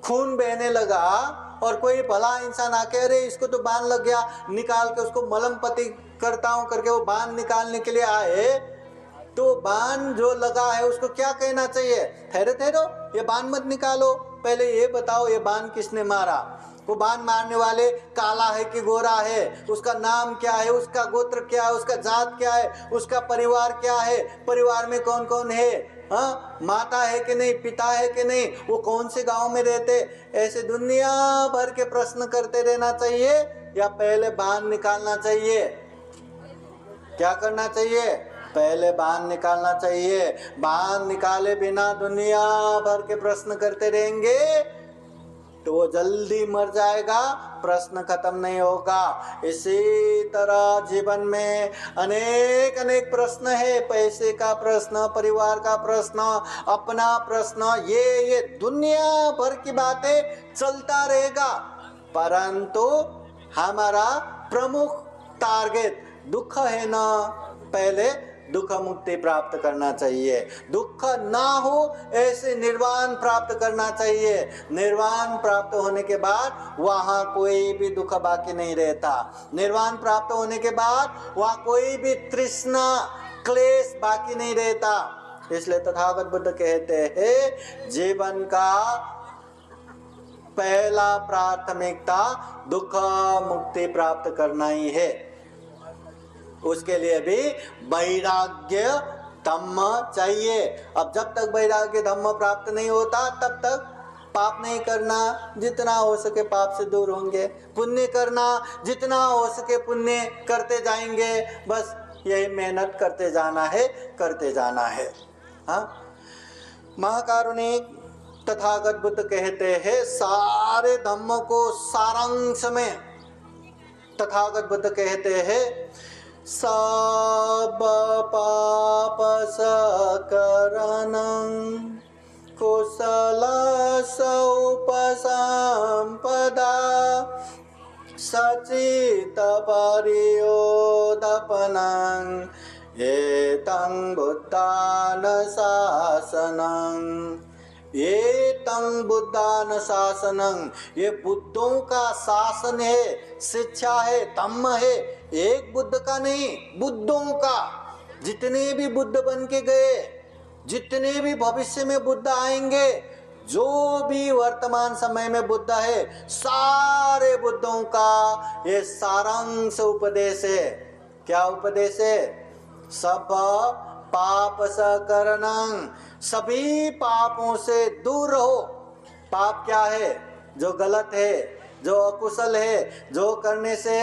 खून बहने लगा, और कोई भला इंसान आके अरे इसको तो बाण लग गया, निकाल के उसको मलम पट्टी करता हूं करके वो बाण निकालने के लिए आए, तो बाण जो लगा है उसको क्या कहना चाहिए? ठहरो ठहरो, ये बाण मत निकालो, पहले ये बताओ ये बाण किसने मारा? वो बाण मारने वाले काला है कि गोरा है, उसका नाम क्या है, उसका गोत्र क्या है, उसका जात क्या है, उसका परिवार क्या है, परिवार में कौन कौन है, माता है कि नहीं, पिता है कि नहीं, वो कौन से गांव में रहते, ऐसे दुनिया भर के प्रश्न करते रहना चाहिए या पहले बाण निकालना चाहिए? क्या करना चाहिए? पहले बाण निकालना चाहिए। बाण निकाले बिना दुनिया भर के प्रश्न करते रहेंगे तो वो जल्दी मर जाएगा, प्रश्न खत्म नहीं होगा। इसी तरह जीवन में अनेक अनेक प्रश्न है, पैसे का प्रश्न, परिवार का प्रश्न, अपना प्रश्न, ये दुनिया भर की बातें चलता रहेगा, परंतु हमारा प्रमुख टारगेट दुख है ना, पहले दुख मुक्ति प्राप्त करना चाहिए, दुख ना हो ऐसे निर्वाण प्राप्त करना चाहिए। निर्वाण प्राप्त होने के बाद वहां कोई भी दुख बाकी नहीं रहता, निर्वाण प्राप्त होने के बाद वहां कोई भी तृष्णा क्लेश बाकी नहीं रहता। इसलिए तथागत बुद्ध कहते हैं, जीवन का पहला प्राथमिकता दुख मुक्ति प्राप्त करना ही है। उसके लिए भी वैराग्य धम्म चाहिए। अब जब तक वैराग्य धम्म प्राप्त नहीं होता तब तक पाप नहीं करना, जितना हो सके पाप से दूर होंगे, पुण्य करना, जितना हो सके पुण्य करते जाएंगे, बस यही मेहनत करते जाना है, करते जाना है। महाकारुणिक तथागत बुद्ध कहते हैं, सारे धम्मों को सारांश में तथागत बुद्ध कहते हैं, सब पाप सकरणं कुशल उपसंपदा सचित परियोदपनं एतं बुद्धान शासनं। एतं बुद्धान शासनं, ये बुद्धों का शासन है, शिक्षा है, धम्म है, एक बुद्ध का नहीं, बुद्धों का। जितने भी बुद्ध बन के गए, जितने भी भविष्य में बुद्ध आएंगे, जो भी वर्तमान समय में बुद्ध है, सारे बुद्धों का ये सारांश उपदेश है। क्या उपदेश है? सब पाप सकरणं, सभी पापों से दूर रहो। पाप क्या है? जो गलत है, जो अकुशल है, जो करने से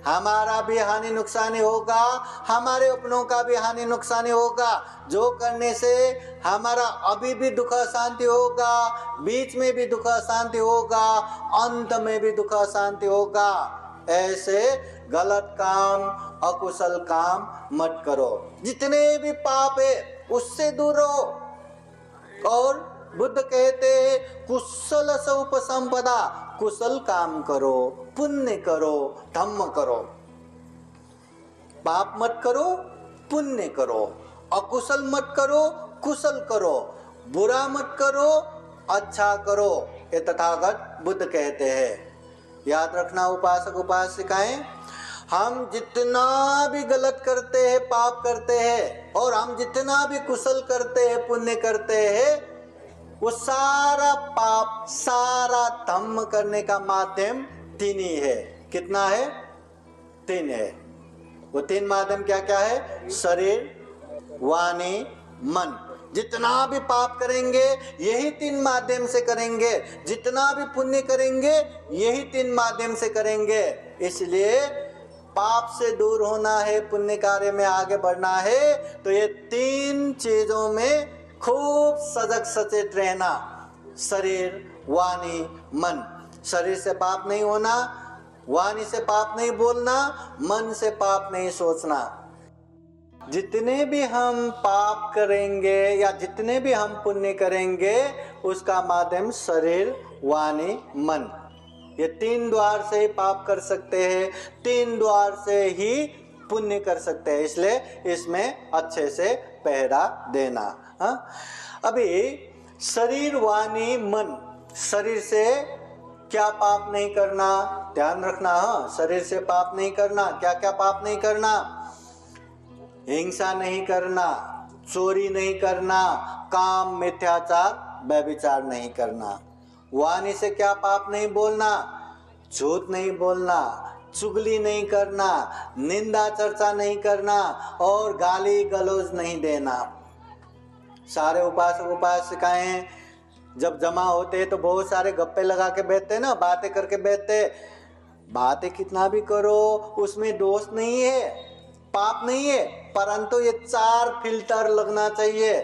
हमारा भी हानि नुकसानी होगा, हमारे अपनों का भी हानि नुकसानी होगा, जो करने से हमारा अभी भी दुख अशांति होगा, बीच में भी दुख अशांति होगा, अंत में भी दुख अशांति होगा। ऐसे गलत काम, अकुशल काम मत करो। जितने भी पाप है उससे दूर रहो। और बुद्ध कहते हैं कुशल स उपसंपदा, कुशल काम करो, पुण्य करो, धम्म करो। पाप मत करो, पुण्य करो, अकुशल मत करो, कुशल करो, बुरा मत करो, अच्छा करो। ये तथागत बुद्ध कहते हैं। याद रखना उपासक उपासिकाएं, हम जितना भी गलत करते हैं, पाप करते हैं, और हम जितना भी कुशल करते हैं, पुण्य करते हैं, वो सारा पाप, सारा धम्म करने का माध्यम तीन ही है। कितना है? तीन है। वो तीन माध्यम क्या क्या है? शरीर, वाणी, मन। जितना भी पाप करेंगे यही तीन माध्यम से करेंगे, जितना भी पुण्य करेंगे यही तीन माध्यम से करेंगे। इसलिए पाप से दूर होना है, पुण्य कार्य में आगे बढ़ना है, तो ये तीन चीजों में खूब सजग सचेत रहना। शरीर, वाणी, मन। शरीर से पाप नहीं होना, वाणी से पाप नहीं बोलना, मन से पाप नहीं सोचना। जितने भी हम पाप करेंगे या जितने भी हम पुण्य करेंगे उसका माध्यम शरीर, वाणी, मन। ये तीन द्वार से ही पाप कर सकते हैं, तीन द्वार से ही पुण्य कर सकते हैं। इसलिए इसमें अच्छे से पहरा देना। अभी शरीर, वाणी, मन। शरीर से क्या पाप नहीं करना, ध्यान रखना। शरीर से पाप नहीं करना। क्या क्या पाप नहीं करना? हिंसा नहीं करना, चोरी नहीं करना, काम, मिथ्याचार, व्यभिचार नहीं करना। वाणी से क्या पाप नहीं बोलना? झूठ नहीं बोलना, चुगली नहीं करना, निंदा चर्चा नहीं करना, और गाली गलौज नहीं देना। सारे उपासक उपासिकाएं जब जमा होते हैं तो बहुत सारे गप्पे लगा के बैठते हैं ना, बातें करके बैठते। बातें कितना भी करो उसमें दोष नहीं है, पाप नहीं है, परंतु ये चार फिल्टर लगना चाहिए।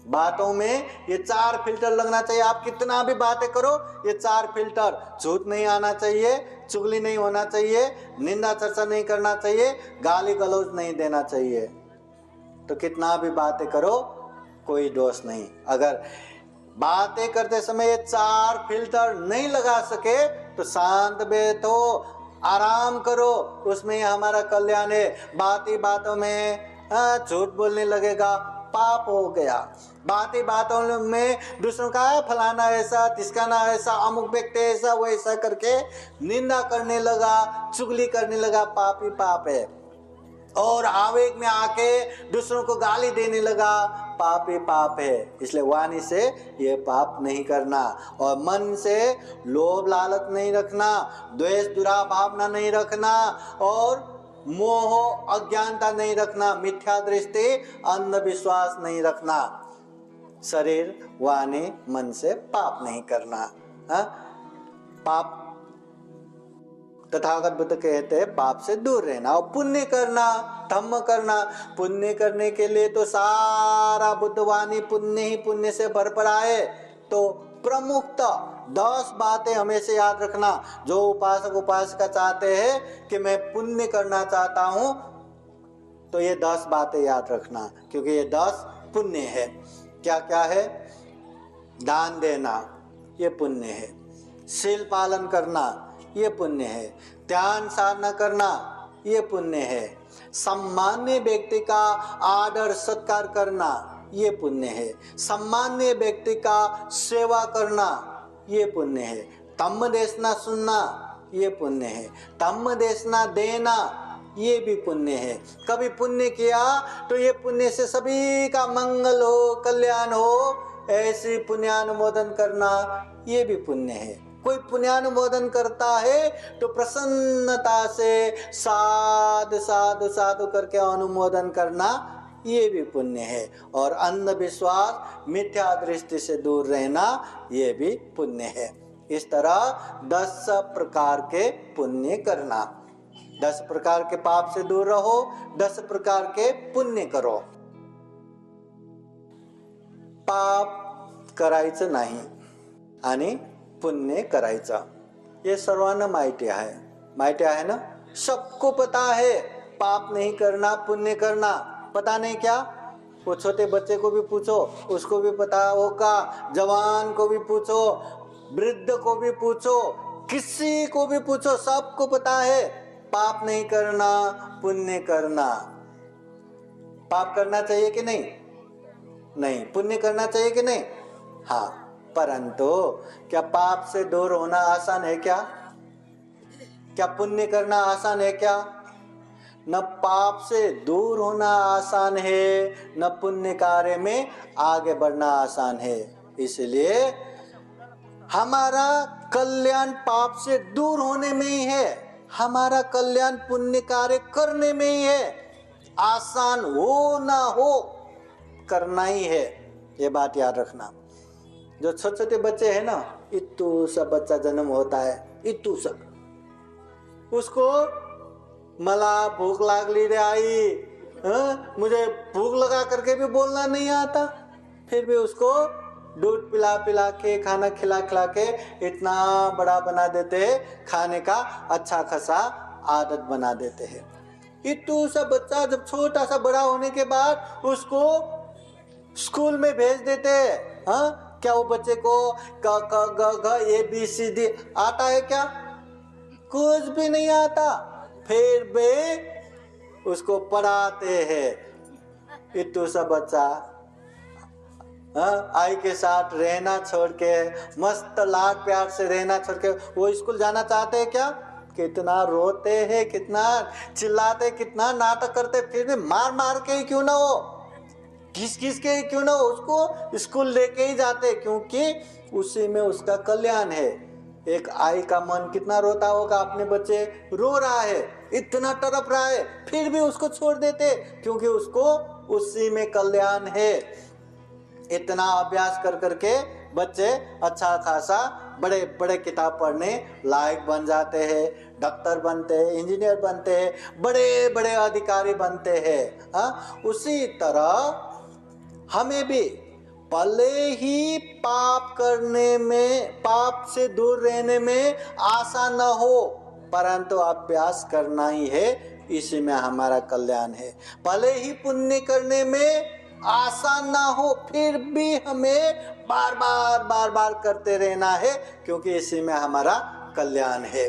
बातों में ये चार फिल्टर लगना चाहिए। आप कितना भी बातें करो, ये चार फिल्टर। झूठ नहीं आना चाहिए, चुगली नहीं होना चाहिए, निंदा चर्चा नहीं करना चाहिए, गाली गलौज नहीं देना चाहिए। तो कितना भी बातें करो कोई दोष नहीं। अगर बातें करते समय ये चार फिल्टर नहीं लगा सके तो शांत बैठो, आराम करो, उसमें हमारा कल्याण है। बाती बातों में झूठ बोलने लगेगा, पाप हो गया। बाती बातों में दूसरों का फलाना ऐसा, तिसकाना ऐसा, अमुक व्यक्ति ऐसा, वैसा करके निंदा करने लगा, चुगली करने लगा, पाप ही पाप है। और आवेग में आके दूसरों को गाली देने लगा, पाप ही पाप है। इसलिए वाणी से ये पाप नहीं करना, और मन से लोभ लालच नहीं रखना, द्वेष दुरा भावना नहीं रखना, और मोह अज्ञानता नहीं रखना, मिथ्या दृष्टि अंधविश्वास नहीं रखना। शरीर, वाणी, मन से पाप नहीं करना। पाप तथागत बुद्ध कहते हैं पाप से दूर रहना और पुण्य करना, धम्म करना। पुण्य करने के लिए तो सारा बुद्धवाणी पुण्य ही पुण्य से भर पड़ा है। तो प्रमुखतः 10 बातें हमेशा याद रखना। जो उपासक उपासिका चाहते हैं कि मैं पुण्य करना चाहता हूं, तो ये 10 बातें याद रखना, क्योंकि ये 10 पुण्य है। क्या क्या है? दान देना, ये पुण्य है। शील पालन करना, ये पुण्य है। ध्यान साधना करना, ये पुण्य है। सम्मान्य व्यक्ति का आदर सत्कार करना, ये पुण्य है। सम्मान्य व्यक्ति का सेवा करना, ये पुण्य है। धम्म देशना सुनना, ये पुण्य है। धम्म देशना देना, ये भी पुण्य है। कभी पुण्य किया तो ये पुण्य से सभी का मंगल हो, कल्याण हो, ऐसी पुण्यानुमोदन करना, ये भी पुण्य है। कोई पुण्यानुमोदन करता है तो प्रसन्नता से साधु साधु साधु करके अनुमोदन करना, ये भी पुण्य है। और अंधविश्वास, मिथ्या दृष्टि से दूर रहना, ये भी पुण्य है। इस तरह 10 प्रकार के पुण्य करना। 10 प्रकार के पाप से दूर रहो, 10 प्रकार के पुण्य करो। पाप करायचं नाही आणि पुण्य करायचं, हे सर्वांना माहिती आहे ना? सबको पता है पाप नहीं करना पुण्य करना, पता नहीं क्या? वो छोटे बच्चे को भी पूछो, उसको भी पता होगा, जवान को भी पूछो, वृद्ध को भी पूछो, किसी को भी पूछो, सबको पता है पाप नहीं करना पुण्य करना। पाप करना चाहिए कि नहीं? नहीं। पुण्य करना चाहिए कि नहीं? हाँ। परंतु क्या पाप से दूर होना आसान है क्या? क्या पुण्य करना आसान है क्या? न पाप से दूर होना आसान है, न पुण्य कार्य में आगे बढ़ना आसान है। इसलिए हमारा कल्याण पाप से दूर होने में ही है, हमारा कल्याण पुण्य कार्य करने में ही है। आसान हो ना हो, करना ही है, ये बात याद रखना। जो छोटे छोटे बच्चे हैं ना, इतू सा बच्चा जन्म होता है, इतू सा, उसको मला भूख लागली रे आई, मुझे भूख लगा करके भी बोलना नहीं आता, फिर भी उसको दूध पिला पिला के, खाना खिला खिला के इतना बड़ा बना देते हैं, खाने का अच्छा खासा आदत बना देते हैं। इतू सा बच्चा जब छोटा सा बड़ा होने के बाद उसको स्कूल में भेज देते हैं। हाँ, क्या वो बच्चे को क ख ग घ ABCD आता है क्या? कुछ भी नहीं आता, फिर भी उसको पढ़ाते हैं। इतू सा बच्चा आई के साथ रहना छोड़ के, मस्त लाड प्यार से रहना छोड़ के वो स्कूल जाना चाहते हैं क्या? कितना रोते हैं, कितना चिल्लाते, कितना नाटक करते, फिर भी मार मार के ही क्यों ना हो, घिस घिस के ही क्यों ना हो, उसको स्कूल लेके ही जाते, क्योंकि उसी में उसका कल्याण है। एक आई का मन कितना रोता होगा, अपने बच्चे रो रहा है, इतना तड़प रहा है, फिर भी उसको छोड़ देते, क्योंकि उसको उसी में कल्याण है। इतना अभ्यास कर करके बच्चे अच्छा खासा बड़े बड़े किताब पढ़ने लायक बन जाते हैं, डॉक्टर बनते हैं, इंजीनियर बनते हैं, बड़े बड़े अधिकारी बनते हैं। हाँ, उसी तरह हमें भी भले ही पाप करने में, पाप से दूर रहने में आसान न हो, परंतु अभ्यास करना ही है, इसी में हमारा कल्याण है। भले ही पुण्य करने में आसान ना हो, फिर भी हमें बार बार करते रहना है, क्योंकि इसी में हमारा कल्याण है।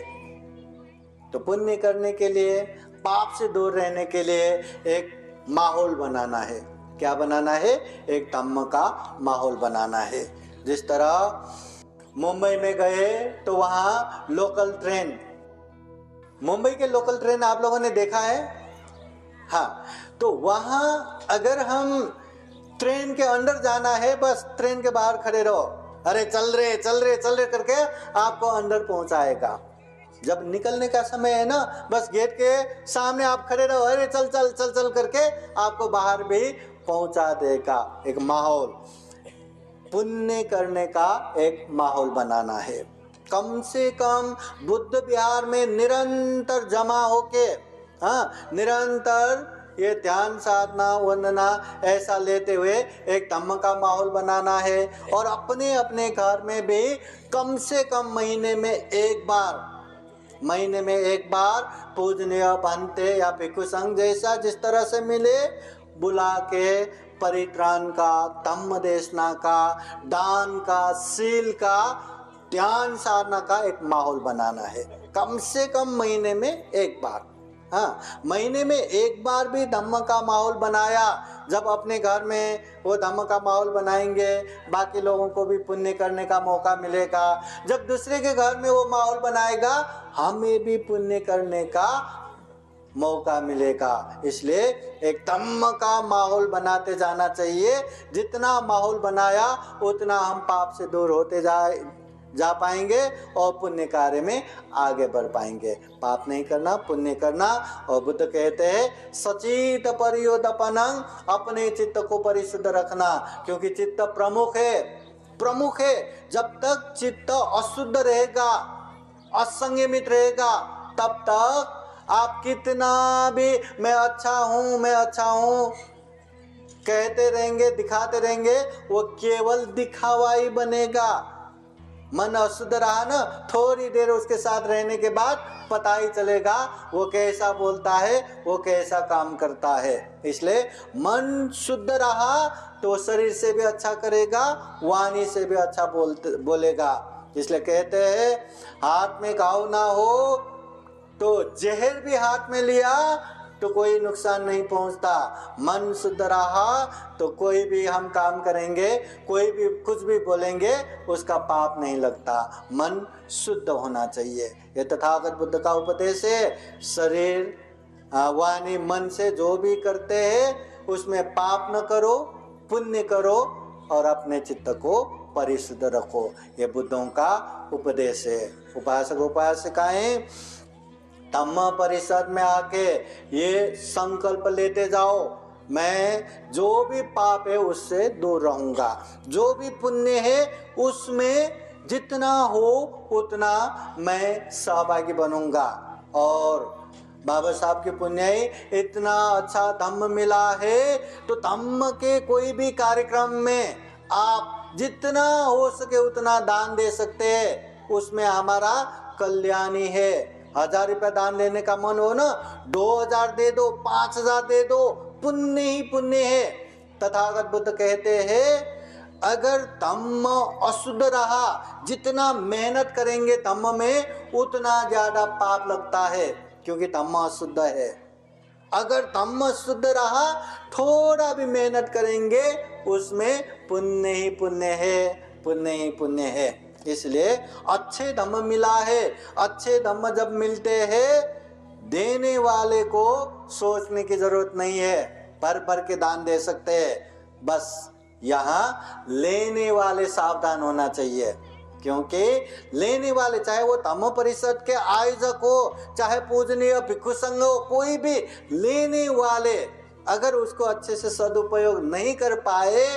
तो पुण्य करने के लिए, पाप से दूर रहने के लिए एक माहौल बनाना है। क्या बनाना है? एक धम्म का माहौल बनाना है। जिस तरह मुंबई में गए तो वहाँ लोकल ट्रेन, मुंबई के लोकल ट्रेन आप लोगों ने देखा है? हाँ, तो वहाँ अगर हम ट्रेन के अंदर जाना है, बस ट्रेन के बाहर खड़े रहो, अरे चल रहे चल रहे चल रहे करके आपको अंदर पहुंचाएगा। जब निकलने का समय है ना, बस गेट के सामने आप खड़े रहो, अरे चल चल चल चल करके आपको बाहर भी पहुंचा देगा। एक माहौल, पुण्य करने का एक माहौल बनाना है। कम से कम बुद्ध विहार में निरंतर जमा होके, हाँ, निरंतर ये ध्यान साधना वंदना ऐसा लेते हुए एक धम्म का माहौल बनाना है। और अपने अपने घर में भी कम से कम महीने में एक बार पूजनीय बनते या भिक्षु संघ जैसा जिस तरह से मिले, बुला के परित्राण का, धम्म देशना का, दान का, शील का, ध्यान साधना का एक माहौल बनाना है। कम से कम महीने में एक बार। हाँ, महीने में एक बार भी धम्म का माहौल बनाया। जब अपने घर में वो धम्म का माहौल बनाएंगे, बाकी लोगों को भी पुण्य करने का मौका मिलेगा। जब दूसरे के घर में वो माहौल बनाएगा, हमें भी पुण्य करने का मौका मिलेगा। इसलिए एक धम्म का माहौल बनाते जाना चाहिए। जितना माहौल बनाया उतना हम पाप से दूर होते जा पाएंगे और पुण्य कार्य में आगे बढ़ पाएंगे। पाप नहीं करना, पुण्य करना। और बुद्ध कहते हैं सचित परियोदपनंग, अपने चित्त को परिशुद्ध रखना, क्योंकि चित्त प्रमुख है। जब तक चित्त अशुद्ध रहेगा, असंयमित रहेगा, तब तक आप कितना भी मैं अच्छा हूँ कहते रहेंगे, दिखाते रहेंगे, वो केवल दिखावा ही बनेगा। मन अशुद्ध रहा ना, थोड़ी देर उसके साथ रहने के बाद पता ही चलेगा वो कैसा बोलता है, वो कैसा काम करता है। इसलिए मन शुद्ध रहा तो शरीर से भी अच्छा करेगा, वाणी से भी अच्छा बोलेगा। इसलिए कहते हैं हाथ में घाव ना हो तो जहर भी हाथ में लिया तो कोई नुकसान नहीं पहुंचता। मन शुद्ध रहा तो कोई भी हम काम करेंगे, कोई भी कुछ भी बोलेंगे, उसका पाप नहीं लगता। मन शुद्ध होना चाहिए। ये तथागत बुद्ध का उपदेश है। शरीर वाणी मन से जो भी करते हैं उसमें पाप न करो, पुण्य करो और अपने चित्त को परिशुद्ध रखो। ये बुद्धों का उपदेश है। उपासक उपासिकाएं धम्म परिषद में आके ये संकल्प लेते जाओ, मैं जो भी पाप है उससे दूर रहूंगा, जो भी पुण्य है उसमें जितना हो उतना मैं सहभागी बनूंगा। और बाबा साहब की पुण्य इतना अच्छा धम्म मिला है तो धम्म के कोई भी कार्यक्रम में आप जितना हो सके उतना दान दे सकते हैं, उसमें हमारा कल्याणी है। 1000 रुपया दान देने का मन हो ना, 2000 दे दो, 5000 दे दो, पुण्य ही पुण्य है। तथागत बुद्ध कहते हैं अगर धम्म अशुद्ध रहा, जितना मेहनत करेंगे धम्म में उतना ज्यादा पाप लगता है, क्योंकि धम्म अशुद्ध है। अगर धम्म शुद्ध रहा, थोड़ा भी मेहनत करेंगे उसमें पुण्य ही पुण्य है, पुण्य ही पुण्य है। इसलिए अच्छे धम्म मिला है। अच्छे धम्म जब मिलते हैं देने वाले को सोचने की जरूरत नहीं है, भर भर के दान दे सकते हैं। बस यहाँ लेने वाले सावधान होना चाहिए, क्योंकि लेने वाले चाहे वो धम्म परिषद के आयोजक हो, चाहे पूजनीय भिक्षु संघ हो, कोई भी लेने वाले अगर उसको अच्छे से सदुपयोग नहीं कर पाए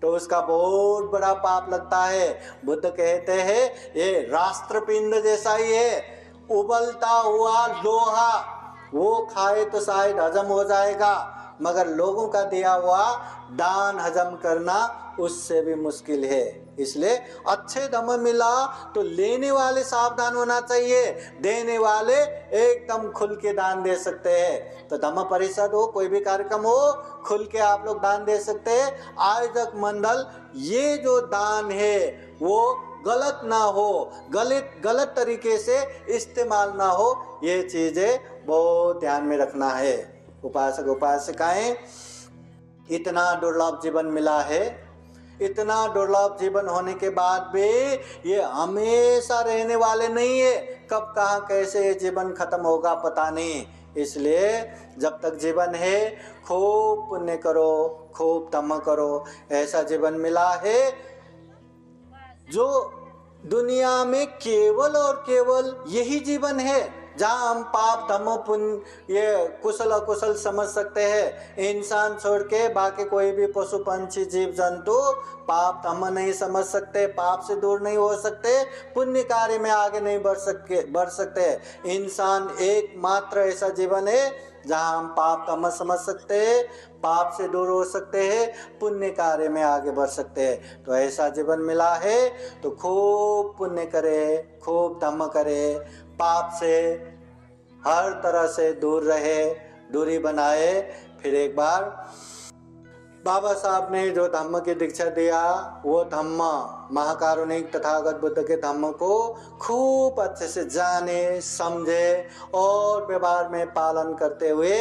तो उसका बहुत बड़ा पाप लगता है। बुद्ध कहते हैं ये राष्ट्रपिंड जैसा ही है, उबलता हुआ लोहा, वो खाए तो शायद हजम हो जाएगा, मगर लोगों का दिया हुआ दान हजम करना उससे भी मुश्किल है। इसलिए अच्छे धम्म मिला तो लेने वाले सावधान होना चाहिए, देने वाले एकदम खुल के दान दे सकते हैं। तो धम्म परिषद हो, कोई भी कार्यक्रम हो, खुल के आप लोग दान दे सकते हैं। आयोजक मंडल ये जो दान है वो गलत ना हो, गलत तरीके से इस्तेमाल ना हो, ये चीजें बहुत ध्यान में रखना है। उपासक उपासिकाएं इतना दुर्लभ जीवन मिला है, इतना दुर्लभ जीवन होने के बाद भी ये हमेशा रहने वाले नहीं है। कब कहाँ कैसे ये जीवन खत्म होगा पता नहीं। इसलिए जब तक जीवन है खूब पुण्य करो, खूब धम्म करो। ऐसा जीवन मिला है जो दुनिया में केवल और केवल यही जीवन है जहाँ हम पाप धम्म पुण्य ये कुशल अकुशल समझ सकते हैं। इंसान छोड़ के बाकी कोई भी पशु पंछी जीव जंतु पाप धम्म नहीं समझ सकते, पाप से दूर नहीं हो सकते, पुण्य कार्य में आगे नहीं बढ़ सकते। इंसान एकमात्र ऐसा जीवन है जहाँ हम पाप धम्म समझ सकते हैं, पाप से दूर हो सकते हैं, पुण्य कार्य में आगे बढ़ सकते हैं। तो ऐसा जीवन मिला है तो खूब पुण्य करे, खूब धम्म करे, पाप से हर तरह से दूर रहे, दूरी बनाए। फिर एक बार बाबा साहब ने जो धम्म की दीक्षा दिया वो धम्म महाकारुणिक तथागत बुद्ध के धम्म को खूब अच्छे से जाने समझे और व्यवहार में पालन करते हुए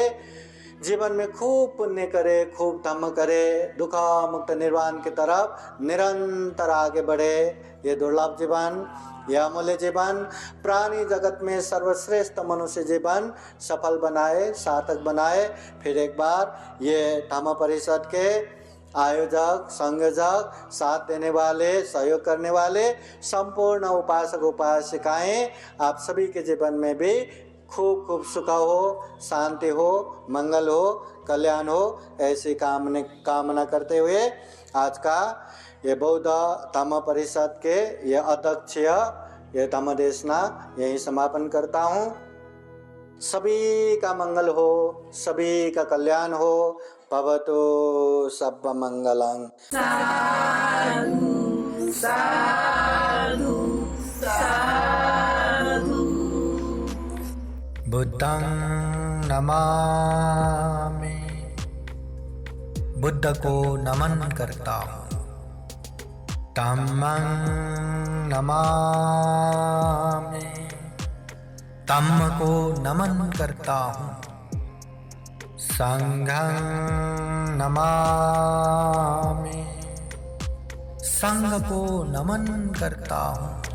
जीवन में खूब पुण्य करे, खूब धम्म करे, दुख मुक्त निर्वाण की तरफ निरंतर आगे बढ़े। ये दुर्लभ जीवन, यह अमूल्य जीवन प्राणी जगत में सर्वश्रेष्ठ मनुष्य जीवन सफल बनाए, सार्थक बनाए। फिर एक बार ये धम्म परिषद के आयोजक, संयोजक, साथ देने वाले, सहयोग करने वाले संपूर्ण उपासक उपासिकाएं आप सभी के जीवन में भी खूब खूब सुख हो, शांति हो, मंगल हो, कल्याण हो, ऐसी कामना करते हुए आज का ये बौद्ध धम्म परिषद के ये अध्यक्ष ये धम्म देशना यही समापन करता हूँ। सभी का मंगल हो, सभी का कल्याण हो। भवतु सर्व मंगलम्। साधु साधु। बुद्धं नमामि, बुद्ध को नमन करता हूँ। धम्मं नमामि, धम्म को नमन करता हूँ। संघं नमामि, संघ को नमन करता हूँ।